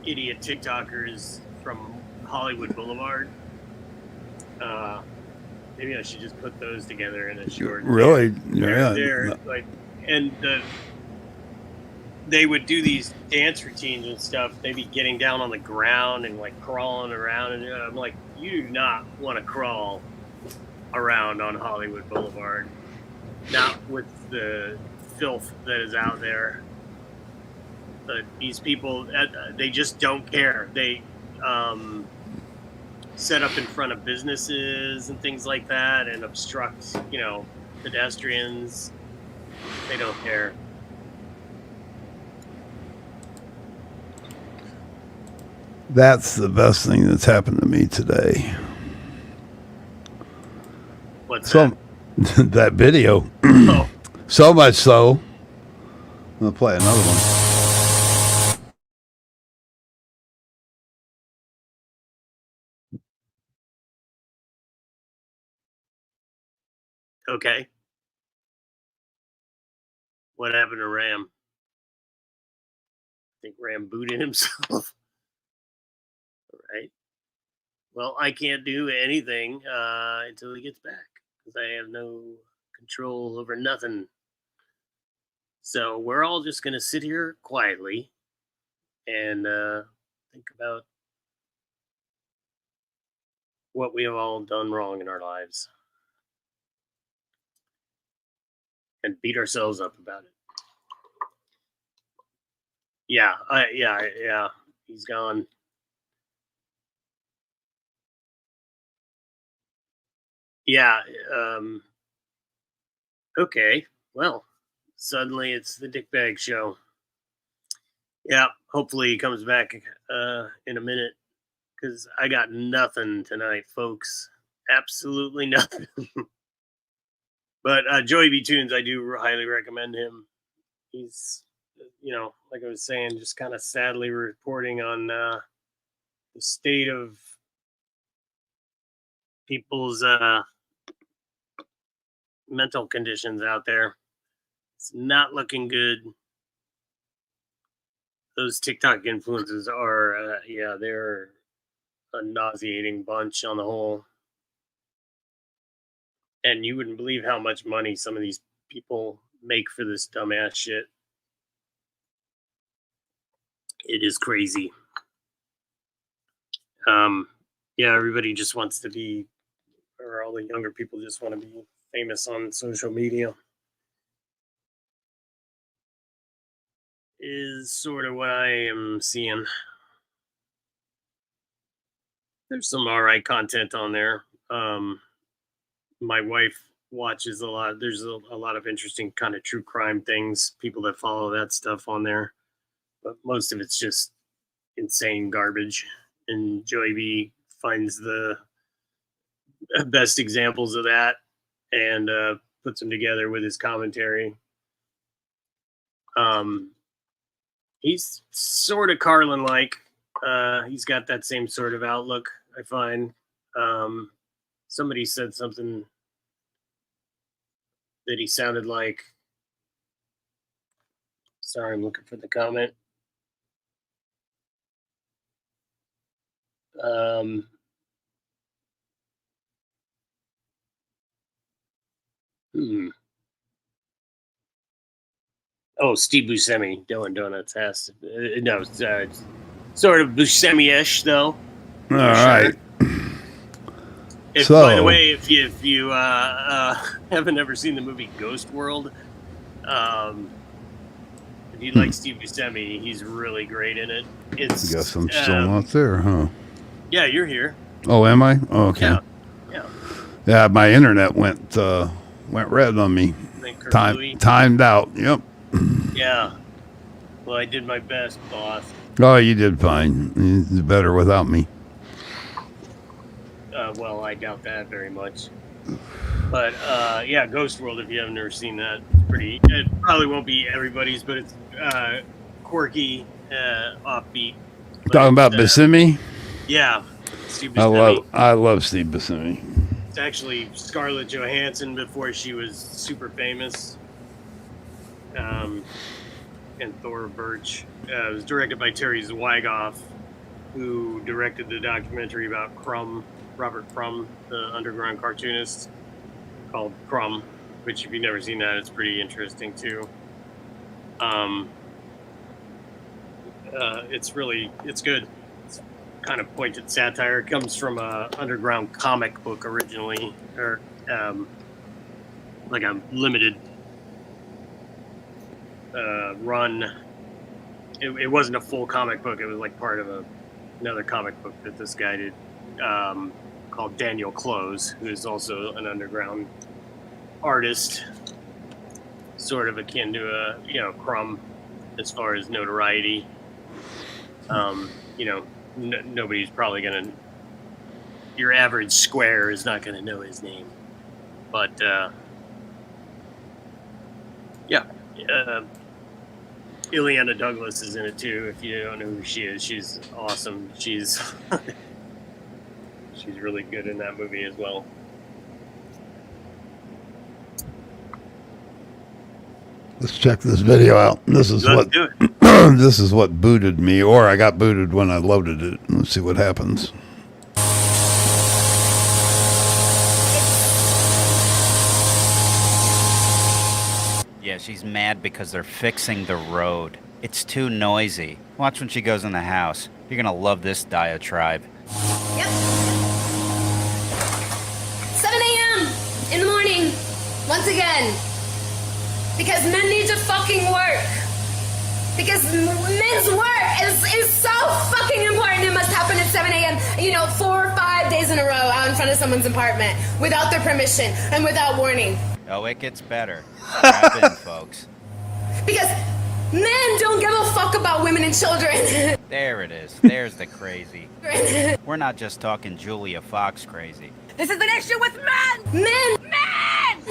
idiot TikTokers from Hollywood Boulevard. Maybe I should just put those together in a short. Really? Yeah. They're like, and they would do these dance routines and stuff. They'd be getting down on the ground and like crawling around, and I'm like, you do not want to crawl around on Hollywood Boulevard, not with the filth that is out there. But these people, they just don't care. They set up in front of businesses and things like that and obstruct, you know, pedestrians. They don't care. That's the best thing that's happened to me today. What's that? That video. Oh. So much so. I'm going to play another one. Okay. What happened to Ram? I think Ram booted himself. All right. Well, I can't do anything until he gets back because I have no control over nothing. So we're all just going to sit here quietly and think about what we have all done wrong in our lives and beat ourselves up about it. Yeah, yeah. He's gone. Yeah. Okay. Well, suddenly it's the Dickbag show. Yeah. Hopefully he comes back in a minute because I got nothing tonight, folks. Absolutely nothing. But Joey B. Toonz, I do highly recommend him. He's, you know, like I was saying, just kind of sadly reporting on the state of people's mental conditions out there. It's not looking good. Those TikTok influencers are, they're a nauseating bunch on the whole. And you wouldn't believe how much money some of these people make for this dumbass shit. It is crazy. Yeah, everybody just wants to be, or all the younger people just want to be famous on social media. Is sort of what I am seeing. There's some alright content on there. My wife watches a lot. There's a lot of interesting kind of true crime things, people that follow that stuff on there. But most of it's just insane garbage. And Joey B finds the best examples of that and puts them together with his commentary. He's sort of Carlin-like. He's got that same sort of outlook, I find. Somebody said something that he sounded like Sorry, I'm looking for the comment. Oh, Steve Buscemi, Dylan Donuts asked. No, it's sort of Buscemi-ish, though. All right. If, So- by the way, if you haven't ever seen the movie Ghost World, if you like Steve Buscemi, he's really great in it. It's Guess I'm still not there, huh? Yeah, you're here. Oh, am I? Oh, okay. Yeah. Yeah, my internet went red on me. Timed out. Yep. Yeah. Well, I did my best, boss. Oh, you did fine. You did better without me. Well, I doubt that very much. But yeah, Ghost World. If you haven't ever seen that, it's pretty. It probably won't be everybody's, but it's quirky, offbeat. But Talking about Buscemi? Yeah, Steve Buscemi. I love Steve Buscemi. It's actually Scarlett Johansson before she was super famous. And Thora Birch. It was directed by Terry Zwigoff, who directed the documentary about Crumb, Robert Crumb, the underground cartoonist, called Crumb, which if you've never seen that, it's pretty interesting too. It's good. It's kind of pointed satire. It comes from a underground comic book originally, or like a limited run. It wasn't a full comic book. It was like part of another comic book that this guy did, called Daniel Close, who is also an underground artist, sort of akin to Crumb as far as notoriety. Nobody's probably gonna. Your average square is not gonna know his name, but yeah. Ileana Douglas is in it too. If you don't know who she is, she's awesome. She's she's really good in that movie as well. Let's check this video out. This is Let's what do it. this is what booted me, or I got booted when I loaded it. Let's see what happens. Yeah, she's mad because they're fixing the road. It's too noisy. Watch when she goes in the house. You're gonna love this diatribe. Yep. 7 a.m. in the morning, once again. Because men need to fucking work. Because men's work is so fucking important. It must happen at 7 a.m. 4 or 5 days in a row out in front of someone's apartment without their permission and without warning. Oh, it gets better. Strap in, folks. Because men don't give a fuck about women and children. There it is. There's the crazy. We're not just talking Julia Fox crazy. This is an issue with men! Men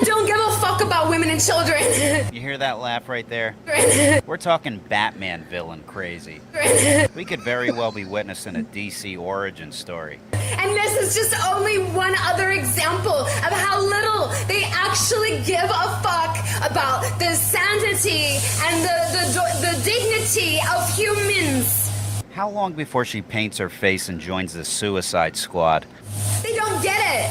don't give a fuck about women and children. You hear that laugh right there? We're talking Batman villain crazy. We could very well be witnessing a DC origin story. And this is just only one other example of how little they actually give a fuck about the sanity and the dignity of humans. How long before she paints her face and joins the Suicide Squad? They don't get it.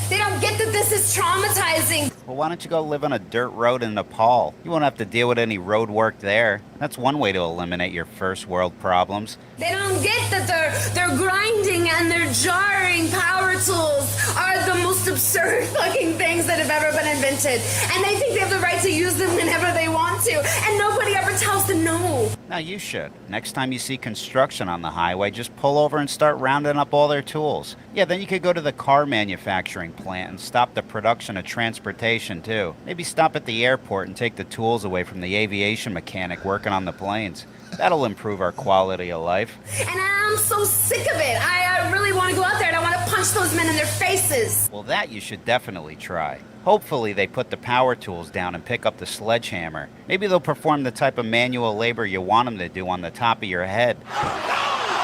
They don't get that this is traumatizing. Well, why don't you go live on a dirt road in Nepal? You won't have to deal with any road work there. That's one way to eliminate your first world problems. They don't get that their grinding and their jarring power tools are the most absurd fucking things that have ever been invented. And they think they have the right to use them whenever they want to. And nobody ever tells them no. Now you should. Next time you see construction on the highway, just pull over and start rounding up all their tools. Yeah, then you could go to the car manufacturing plant and stop the production of transportation too. Maybe stop at the airport and take the tools away from the aviation mechanic working on the planes. That'll improve our quality of life. And I'm so sick of it. I really want to go out there and I want to punch those men in their faces. Well, that you should definitely try. Hopefully they put the power tools down and pick up the sledgehammer. Maybe they'll perform the type of manual labor you want them to do on the top of your head.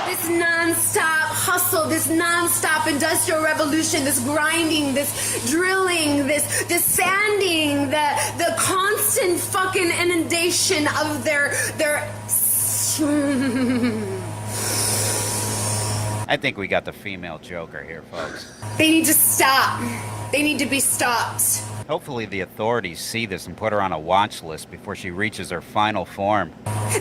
This non-stop hustle, this non-stop industrial revolution, this grinding, this drilling, this sanding, the constant fucking inundation of their I think we got the female Joker here, folks. They need to stop. They need to be stopped. Hopefully the authorities see this and put her on a watch list before she reaches her final form.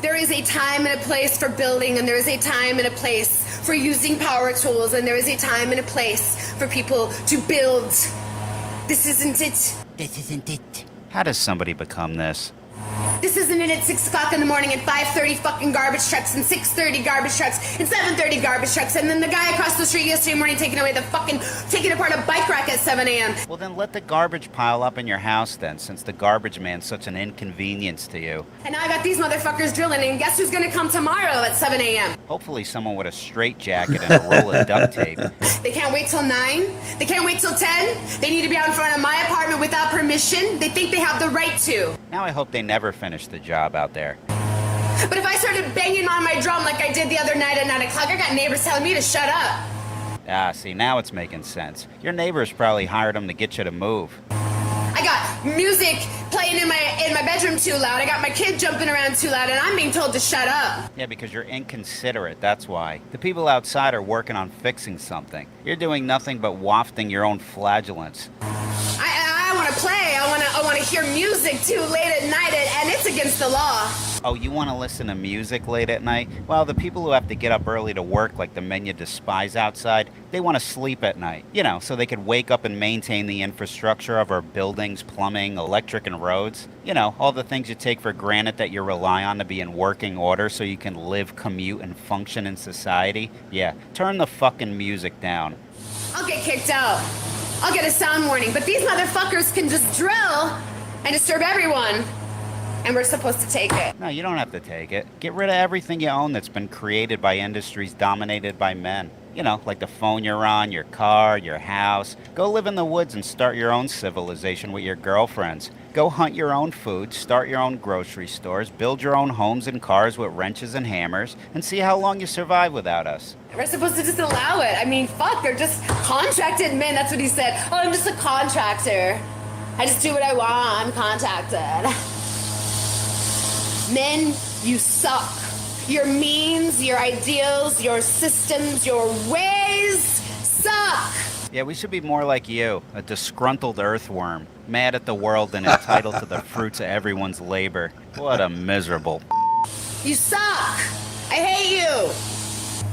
There is a time and a place for building, and there is a time and a place for using power tools, and there is a time and a place for people to build. This isn't it. This isn't it. How does somebody become this? This isn't it at 6 o'clock in the morning and 5:30 fucking garbage trucks and 6:30 garbage trucks and 7:30 garbage trucks, and then the guy across the street yesterday morning taking apart a bike rack at 7 a.m. Well, then let the garbage pile up in your house then, since the garbage man's such an inconvenience to you. And now I got these motherfuckers drilling, and guess who's gonna come tomorrow at 7 a.m.? Hopefully someone with a straight jacket and a roll of duct tape. They can't wait till 9. They can't wait till 10. They need to be out in front of my apartment without permission. They think they have the right to. Now I hope they never finish the job out there. But if I started banging on my drum like I did the other night at 9 o'clock, I got neighbors telling me to shut up. Ah, see, now it's making sense. Your neighbors probably hired them to get you to move. I got music playing in my bedroom too loud. I got my kid jumping around too loud, and I'm being told to shut up. Yeah, because you're inconsiderate, that's why. The people outside are working on fixing something. You're doing nothing but wafting your own flagellants. I want to play. I want to hear music too late at night, and it's against the law. Oh, you want to listen to music late at night? Well, the people who have to get up early to work, like the men you despise outside, they want to sleep at night. You know, so they could wake up and maintain the infrastructure of our buildings, plumbing, electric, and roads. You know, all the things you take for granted that you rely on to be in working order so you can live, commute, and function in society. Yeah, turn the fucking music down. I'll get kicked out. I'll get a sound warning, but these motherfuckers can just drill and disturb everyone. And we're supposed to take it. No, you don't have to take it. Get rid of everything you own that's been created by industries dominated by men. You know, like the phone you're on, your car, your house. Go live in the woods and start your own civilization with your girlfriends. Go hunt your own food, start your own grocery stores, build your own homes and cars with wrenches and hammers, and see how long you survive without us. We're supposed to just allow it. I mean, fuck, they're just contracted men. That's what he said. Oh, I'm just a contractor. I just do what I want. I'm contracted. Men, you suck. Your means, your ideals, your systems, your ways suck. Yeah, we should be more like you, a disgruntled earthworm, mad at the world and entitled to the fruits of everyone's labor. What a miserable. You suck. I hate you.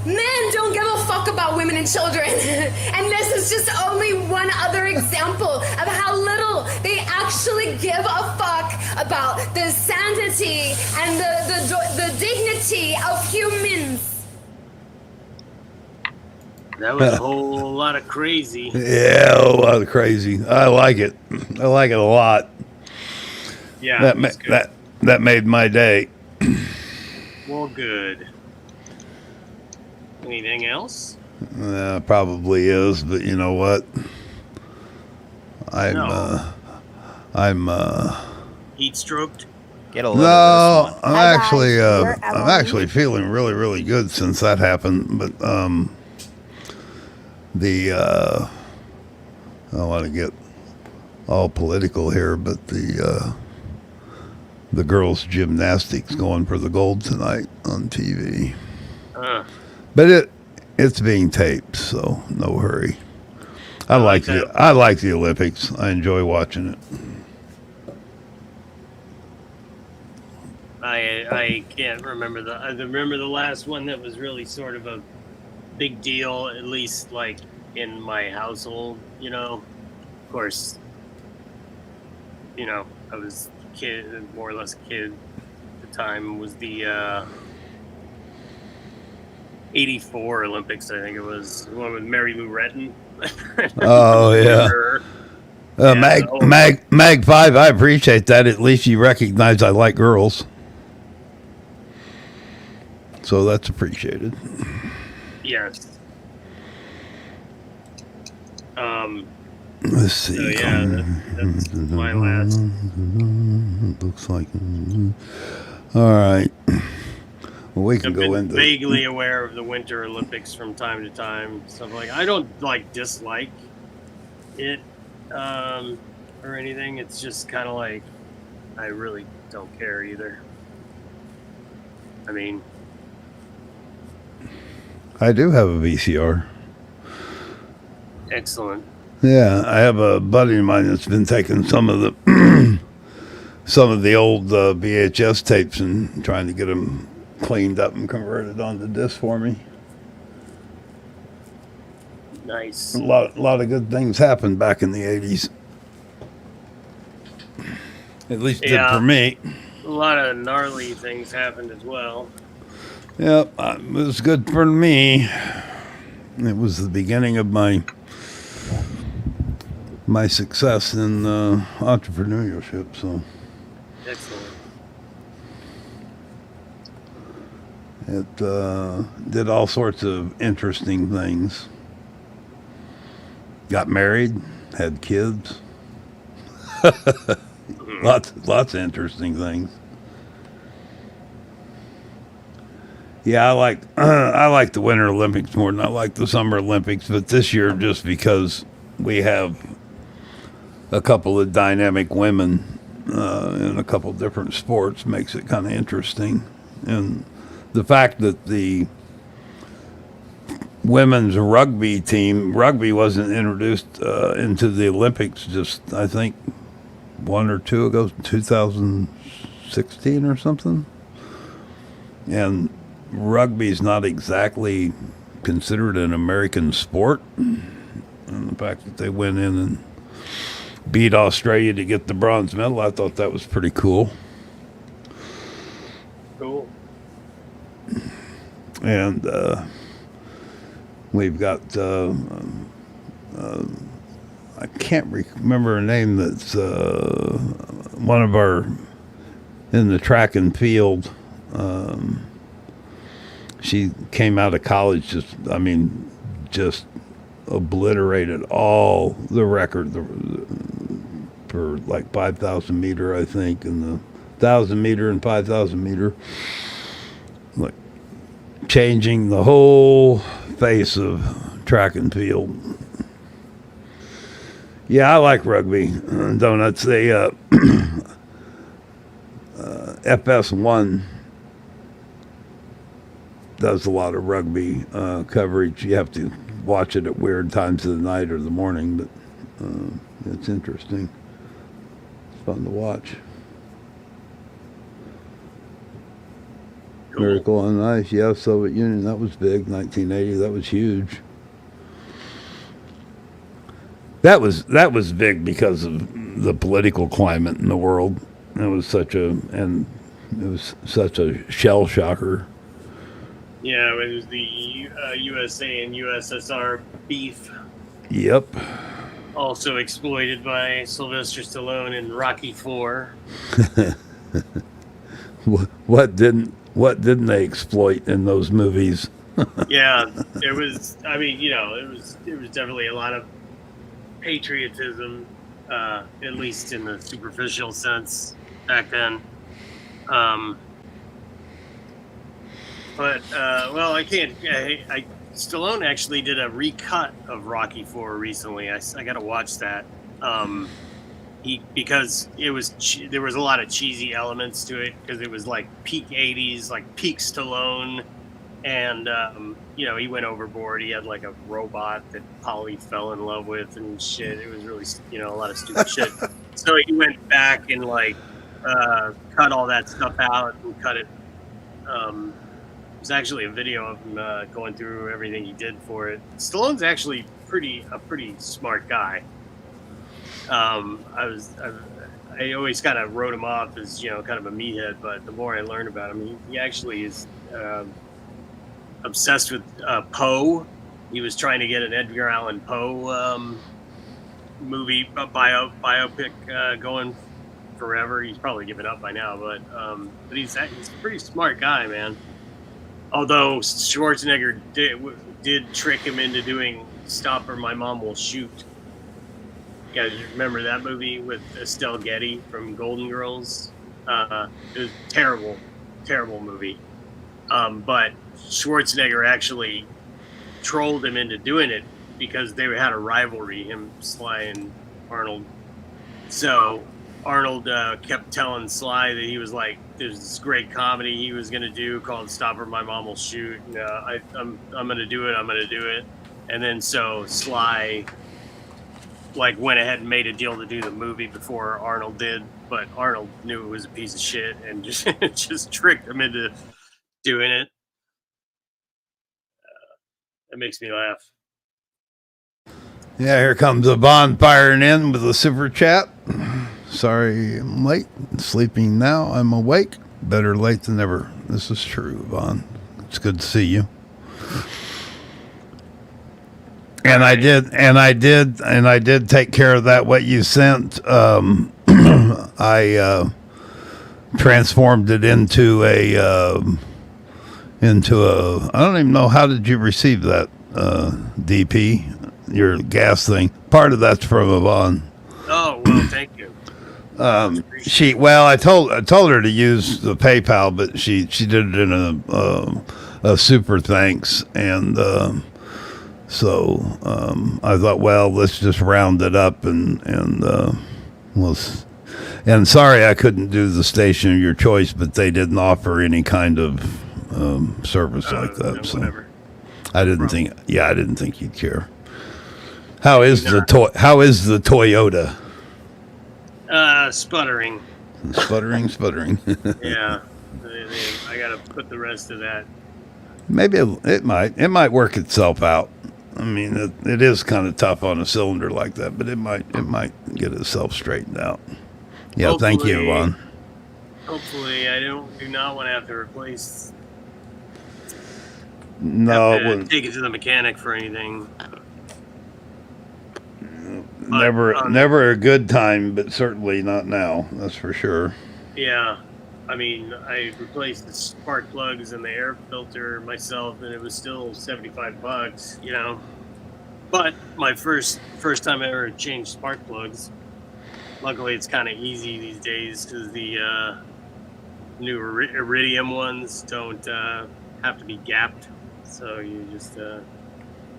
Men don't give a fuck about women and children. And this is just only one other example of how little they actually give a fuck about the sanity and the dignity of humans. That was a whole lot of crazy. Yeah, a lot of crazy. I like it. I like it a lot. Yeah, that made my day. Well, good. Anything else? Probably is, but you know what? I'm heat stroked. Get a load of this one. I'm actually feeling really, really good since that happened. But I don't want to get all political here, but the girls' gymnastics going for the gold tonight on TV. But it's being taped, so no hurry. I like the Olympics. I enjoy watching it. I can't remember I remember the last one that was really sort of a big deal, at least like in my household, you know. Of course, you know, I was a kid, more or less a kid at the time. Was the 84 Olympics, I think it was, the one with Mary Lou Retton. Oh yeah. Mag 5, I appreciate that. At least you recognize I like girls. So that's appreciated. Yes. Let's see. So yeah, that's my last. Looks like. All right. Well, we can I've go been into vaguely aware of the Winter Olympics from time to time. Stuff like I don't like dislike it or anything. It's just kind of like I really don't care either. I mean, I do have a VCR. excellent. Yeah, I have a buddy of mine that's been taking some of the old VHS tapes and trying to get them cleaned up and converted onto disc for me. Nice. A lot of good things happened back in the 80s. At least did for me. A lot of gnarly things happened as well. Yep, it was good for me. It was the beginning of my success in entrepreneurship. So Excellent. it did all sorts of interesting things. Got married, had kids. Lots of interesting things. Yeah, I like the Winter Olympics more than I like the Summer Olympics, but this year just because we have a couple of dynamic women in a couple different sports makes it kind of interesting. And the fact that the women's rugby wasn't introduced into the Olympics just, I think, 1 or 2 ago, 2016 or something. And rugby's not exactly considered an American sport. And the fact that they went in and beat Australia to get the bronze medal, I thought that was pretty cool. Cool. And we've got I can't remember her name. That's one of our in the track and field. She came out of college just obliterated all the record for like 5,000 meter, I think, and the 1,000 meter and 5,000 meter, like changing the whole face of track and field. Yeah, I like rugby. Donuts. They FS1 does a lot of rugby coverage. You have to watch it at weird times of the night or the morning, but it's interesting. It's fun to watch. Cool. Miracle on Ice, yeah, Soviet Union, that was big. 1980, that was huge. That was big because of the political climate in the world. It was such a shell shocker. Yeah, it was the USA and USSR beef. Yep. Also exploited by Sylvester Stallone in Rocky IV. What didn't they exploit in those movies? Yeah, it was. I mean, it was definitely a lot of patriotism, at least in the superficial sense back then. But I can't. Stallone actually did a recut of Rocky IV recently. I got to watch that. Because there was a lot of cheesy elements to it because it was like peak 80s, like peak Stallone, and he went overboard. He had like a robot that Polly fell in love with and shit. It was really a lot of stupid shit. So he went back and like cut all that stuff out and cut it. There's actually a video of him going through everything he did for it. Stallone's actually a pretty smart guy. I always kind of wrote him off as kind of a meathead, but the more I learned about him, he actually is obsessed with Poe. He was trying to get an Edgar Allan Poe movie biopic going forever. He's probably given up by now, but he's a pretty smart guy, man. Although Schwarzenegger did trick him into doing "Stop or My Mom Will Shoot." You guys remember that movie with Estelle Getty from Golden Girls? It was terrible movie. But Schwarzenegger actually trolled him into doing it because they had a rivalry, him, Sly, and Arnold. So Arnold kept telling Sly that he was like, there's this great comedy he was going to do called Stop or My Mom Will Shoot. I'm going to do it. I'm going to do it. And then so Sly like went ahead and made a deal to do the movie before Arnold did, but Arnold knew it was a piece of shit and just tricked him into doing it. That makes me laugh. Yeah, here comes a bonfiring in with a super chat. Sorry I'm late. Sleeping now. I'm awake. Better late than never. This is true, Vaughn. It's good to see you. And I did take care of that. What you sent, I transformed it into a. I don't even know, how did you receive that, DP, your gas thing? Part of that's from Yvonne. Oh, well, thank you. I told her to use the PayPal, but she did it in a super thanks, and so I thought, well, let's just round it up and sorry I couldn't do the station of your choice, but they didn't offer any kind of service like that. No, so whatever. I didn't think you'd care. How is the Toyota? Sputtering. Sputtering. Yeah, I gotta put the rest of that. Maybe it might work itself out. I mean, it is kind of tough on a cylinder like that, but it might get itself straightened out. Yeah, thank you, Yvonne. Hopefully, I do not want to have to replace. No, take it to the mechanic for anything. Never a good time, but certainly not now. That's for sure. Yeah, I mean, I replaced the spark plugs and the air filter myself, and it was still $75, you know. But my first time I ever changed spark plugs. Luckily, it's kind of easy these days because the new Iridium ones don't have to be gapped, so you just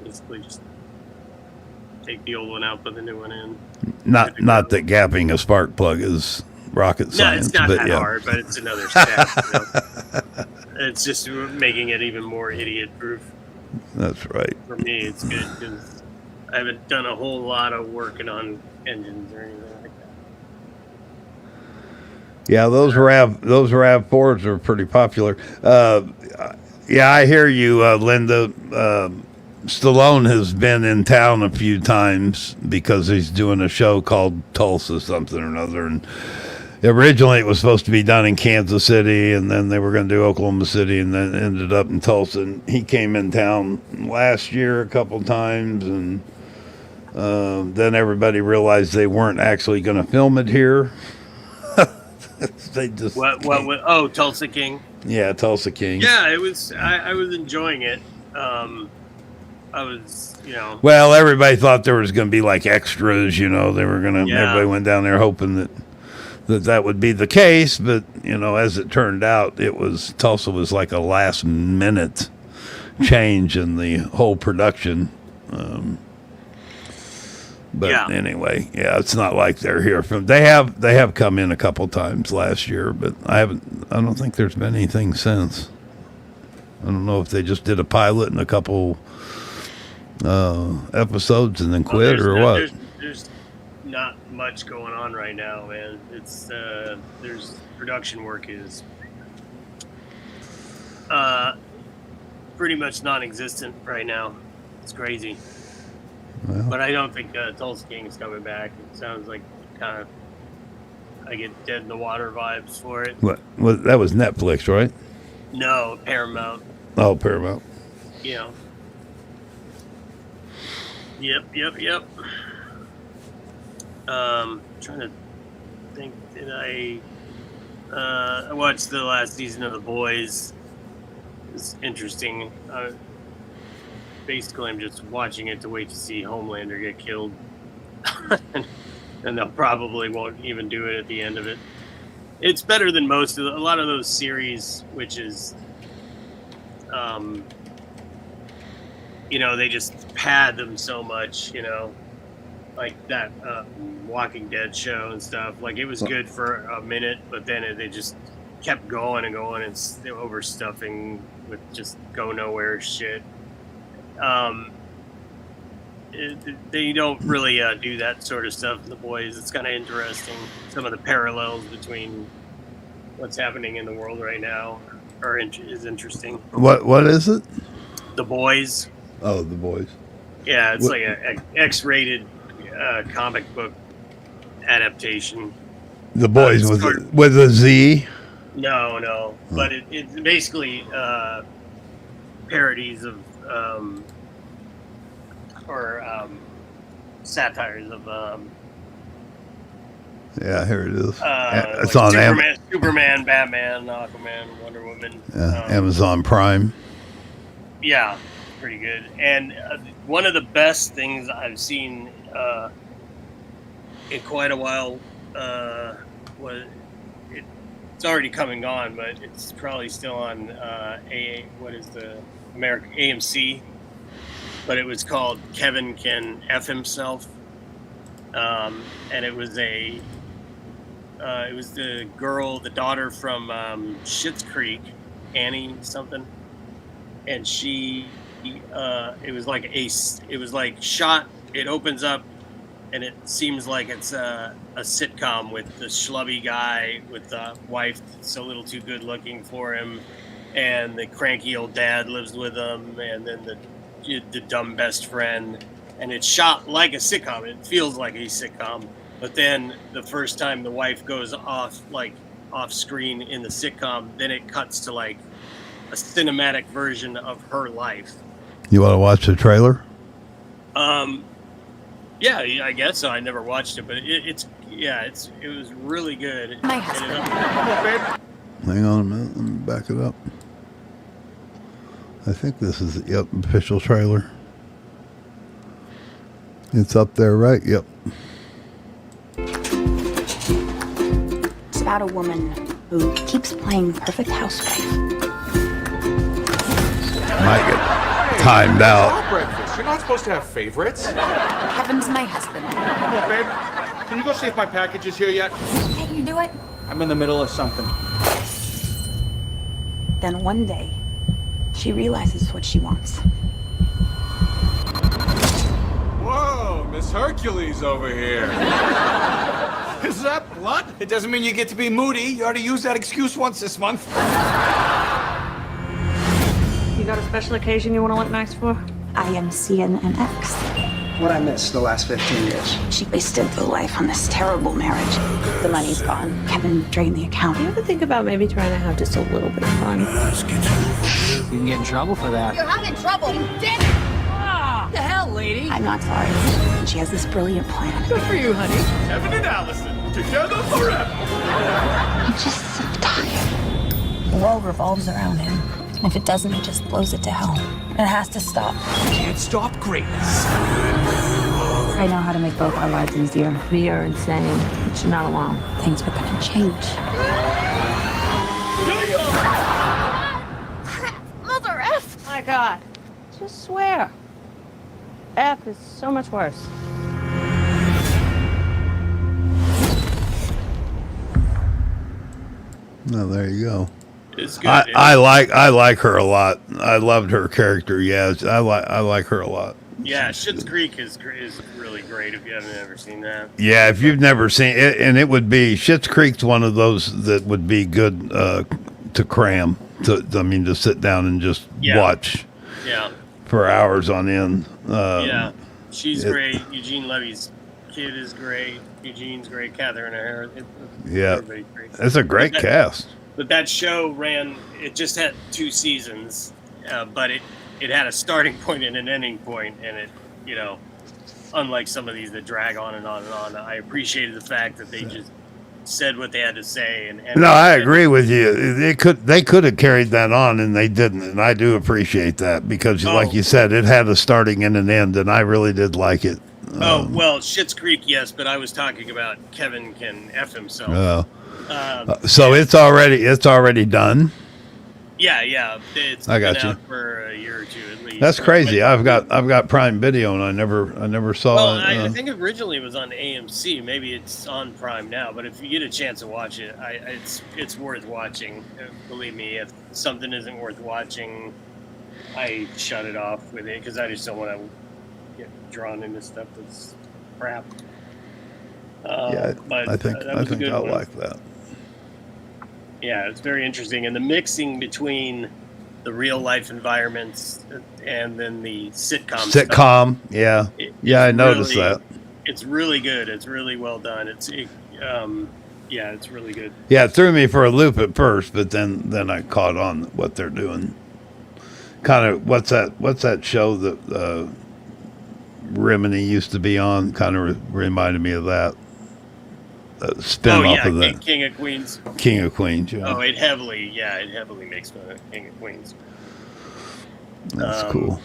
basically just take the old one out, put the new one in. Not that gapping a spark plug is rocket science. No, it's not but that yeah. hard, but it's another step. You know? It's just making it even more idiot-proof. That's right. For me, it's good because I haven't done a whole lot of working on engines or anything like that. Yeah, those RAV4s are pretty popular. Yeah, I hear you, Linda. Stallone has been in town a few times because he's doing a show called Tulsa something or another. And originally it was supposed to be done in Kansas City, and then they were going to do Oklahoma City, and then ended up in Tulsa. And he came in town last year a couple times, and then everybody realized they weren't actually going to film it here. They just Tulsa King. Yeah, Tulsa King. Yeah, it was. I was enjoying it. I was, you know. Well, everybody thought there was going to be like extras, you know. They were going to. Yeah. Everybody went down there hoping that would be the case, but you know, as it turned out, Tulsa was like a last minute change in the whole production. But anyway, yeah, it's not like they're here from. They have come in a couple times last year, but I don't think there's been anything since. I don't know if they just did a pilot and a couple episodes and then quit or what. There's not much going on right now, man. It's there's production work is pretty much non-existent right now. It's crazy. Well, but I don't think Tulsa King is coming back. It sounds like kind of I get dead in the water vibes for it. What that was Netflix, right? No, Paramount. Oh, Paramount. You know. Yep. Trying to think. Did I watched the last season of The Boys. It's interesting. Basically, I'm just watching it to wait to see Homelander get killed. And they'll probably won't even do it at the end of it. It's better than a lot of those series, which is they just pad them so much, like that Walking Dead show and stuff. Like, it was good for a minute, but then they just kept going and going, and overstuffing with just go nowhere shit. They don't really do that sort of stuff in The Boys. It's kind of interesting. Some of the parallels between what's happening in the world right now is interesting. What is it? The Boys. Oh, The Boys. Yeah, it's like a X-rated comic book adaptation. The Boys with a Z? No. But it's basically parodies of or satires of yeah, here it is. It's like on Superman, Batman, Aquaman, Wonder Woman. Amazon Prime. Yeah, pretty good. And one of the best things I've seen in quite a while was it's already come and gone, but it's probably still on AMC. But it was called Kevin Can F Himself, and it was the daughter from Schitt's Creek, Annie something, and she it was like shot. It opens up, and it seems like it's a sitcom with the schlubby guy with the wife that's a little too good looking for him, and the cranky old dad lives with him, and then the dumb best friend, and it's shot like a sitcom. It feels like a sitcom, but then the first time the wife goes off screen in the sitcom, then it cuts to like a cinematic version of her life. You want to watch the trailer? Yeah, I guess so. I never watched it, but it was really good. Hang on a minute, let me back it up. I think this is the official trailer. It's up there, right? Yep. It's about a woman who keeps playing perfect housewife. Might get timed out. Breakfast. You're not supposed to have favorites. Kevin's my husband. Yeah, babe. Can you go see if my package is here yet? Can't you do it? I'm in the middle of something. Then one day, she realizes what she wants. Whoa, Miss Hercules over here. Is that blood? It doesn't mean you get to be moody. You already used that excuse once this month. You got a special occasion you want to look nice for? I am seeing an ex. What I missed the last 15 years. She wasted the life on this terrible marriage. The money's gone. Kevin drained the account. You ever think about maybe trying to have just a little bit of fun? You can get in trouble for that. You're having trouble, you damn it! What the hell, lady? I'm not sorry. And she has this brilliant plan. Good for you, honey. Kevin and Allison, together forever. I'm just so tired. The world revolves around him. And if it doesn't, it just blows it to hell. It has to stop. Can't stop greatness. I know how to make both our lives easier. We are insane, but you're not alone. Things are gonna change. Mother F! My God. Just swear. F is so much worse. No, there you go. It's good. I like her a lot. I loved her character. Yeah, I like her a lot. Yeah, Schitt's Creek is really great if you haven't ever seen that. Yeah, if you've never seen it, and it would be Schitt's Creek's one of those that would be good to cram. To sit down and just watch. Yeah. For hours on end. Yeah, she's great. Eugene Levy's kid is great. Eugene's great. Catherine O'Hara. Everybody's great. It's a great cast. But that show it just had 2 seasons, but it had a starting point and an ending point, and it, unlike some of these that drag on and on and on, I appreciated the fact that they just said what they had to say. And no, I agree with you. They could have carried that on, and they didn't, and I do appreciate that because, like you said, it had a starting and an end, and I really did like it. Well, Schitt's Creek, yes, but I was talking about Kevin Can F Himself. So it's already done. Yeah. It's I been got you. out for a year or two at least. That's crazy. I've got Prime Video and I never saw Well, it. I think originally it was on AMC. Maybe it's on Prime now. But if you get a chance to watch it, it's worth watching. Believe me, if something isn't worth watching, I shut it off with it because I just don't want to get drawn into stuff that's crap. Yeah, but I think that was a good I'll one. like that. Yeah, it's very interesting, and the mixing between the real life environments and then the sitcom. Sitcom, yeah, I noticed really, that. It's really good. It's really well done. It's really good. Yeah, it threw me for a loop at first, but then I caught on what they're doing. Kind of what's that show that Rimini used to be on? Kind of reminded me of that. Spin off of that. King of Queens. King of Queens, yeah. Oh, it heavily makes fun of King of Queens. That's cool.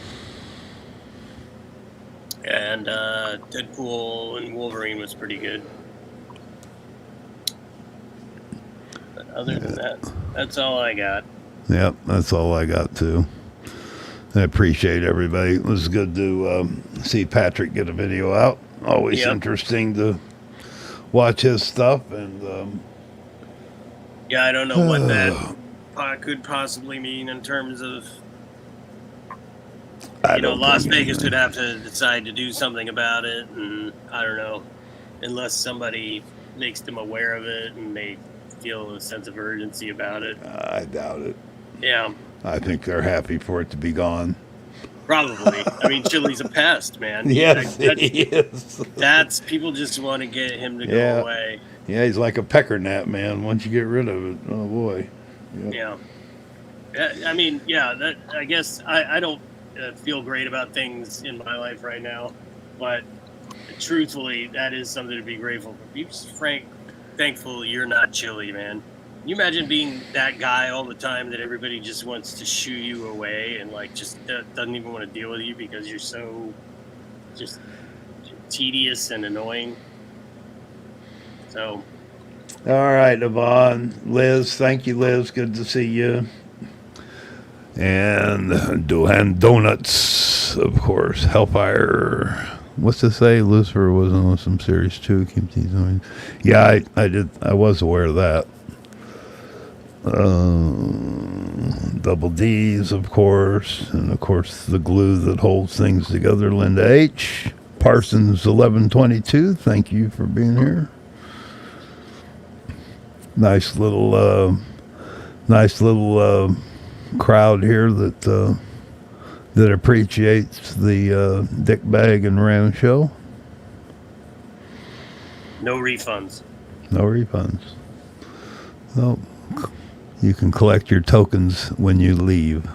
And Deadpool and Wolverine was pretty good. But other than that, that's all I got. Yep, that's all I got too. I appreciate everybody. It was good to see Patrick get a video out. Always interesting to watch his stuff, and I don't know what that could possibly mean in terms of Las Vegas would have to decide to do something about it, and I don't know, unless somebody makes them aware of it and they feel a sense of urgency about it. I doubt it. Yeah. I think they're happy for it to be gone. Probably. I mean, Chille's a pest, man. Yes, he is. That's people just want to get him to go away. Yeah, he's like a pecker gnat, man. Once you get rid of it, oh boy. Yep. Yeah. I mean, that I guess I don't feel great about things in my life right now, but truthfully, that is something to be grateful for. Be thankful you're not Chille, man. Can you imagine being that guy all the time that everybody just wants to shoo you away and just doesn't even want to deal with you because you're so just tedious and annoying? So. All right, Yvonne. Liz, thank you, Liz. Good to see you. And Duhan Donuts, of course. Hellfire. What's to say? Lucifer was on some series too. Keep teasing. Yeah, I did. I was aware of that. Double D's, of course, and of course the glue that holds things together. Linda H. Parsons 1122. Thank you for being here. Nice little crowd here that appreciates the Dickbag and Ram show. No refunds. No refunds. No. You can collect your tokens when you leave.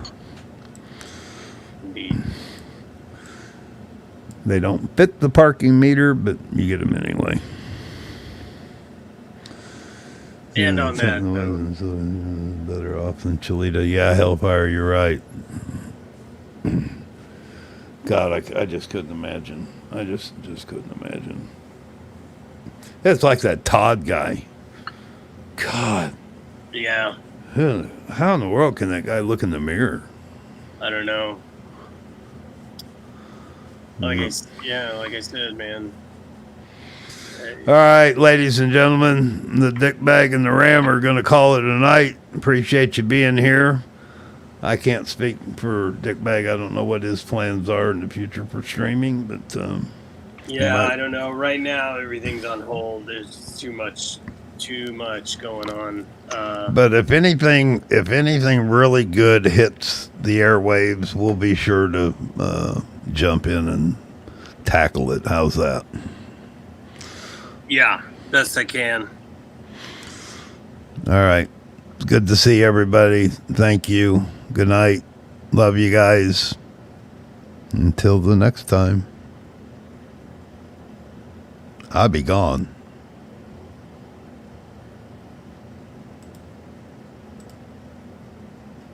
Indeed. They don't fit the parking meter, but you get them anyway. And on that, better off than Chillita. Yeah, Hellfire, you're right. God, I just couldn't imagine. I just couldn't imagine. It's like that Todd guy. God. Yeah. How in the world can that guy look in the mirror? I don't know. Like I said, man. All right, ladies and gentlemen, the Dickbag and the Ram are going to call it a night. Appreciate you being here. I can't speak for Dickbag. I don't know what his plans are in the future for streaming, but I don't know. Right now, everything's on hold. There's too much going on. But if anything really good hits the airwaves, we'll be sure to jump in and tackle it. How's that? Yeah, best I can. All right. It's good to see everybody. Thank you. Good night. Love you guys. Until the next time. I'll be gone.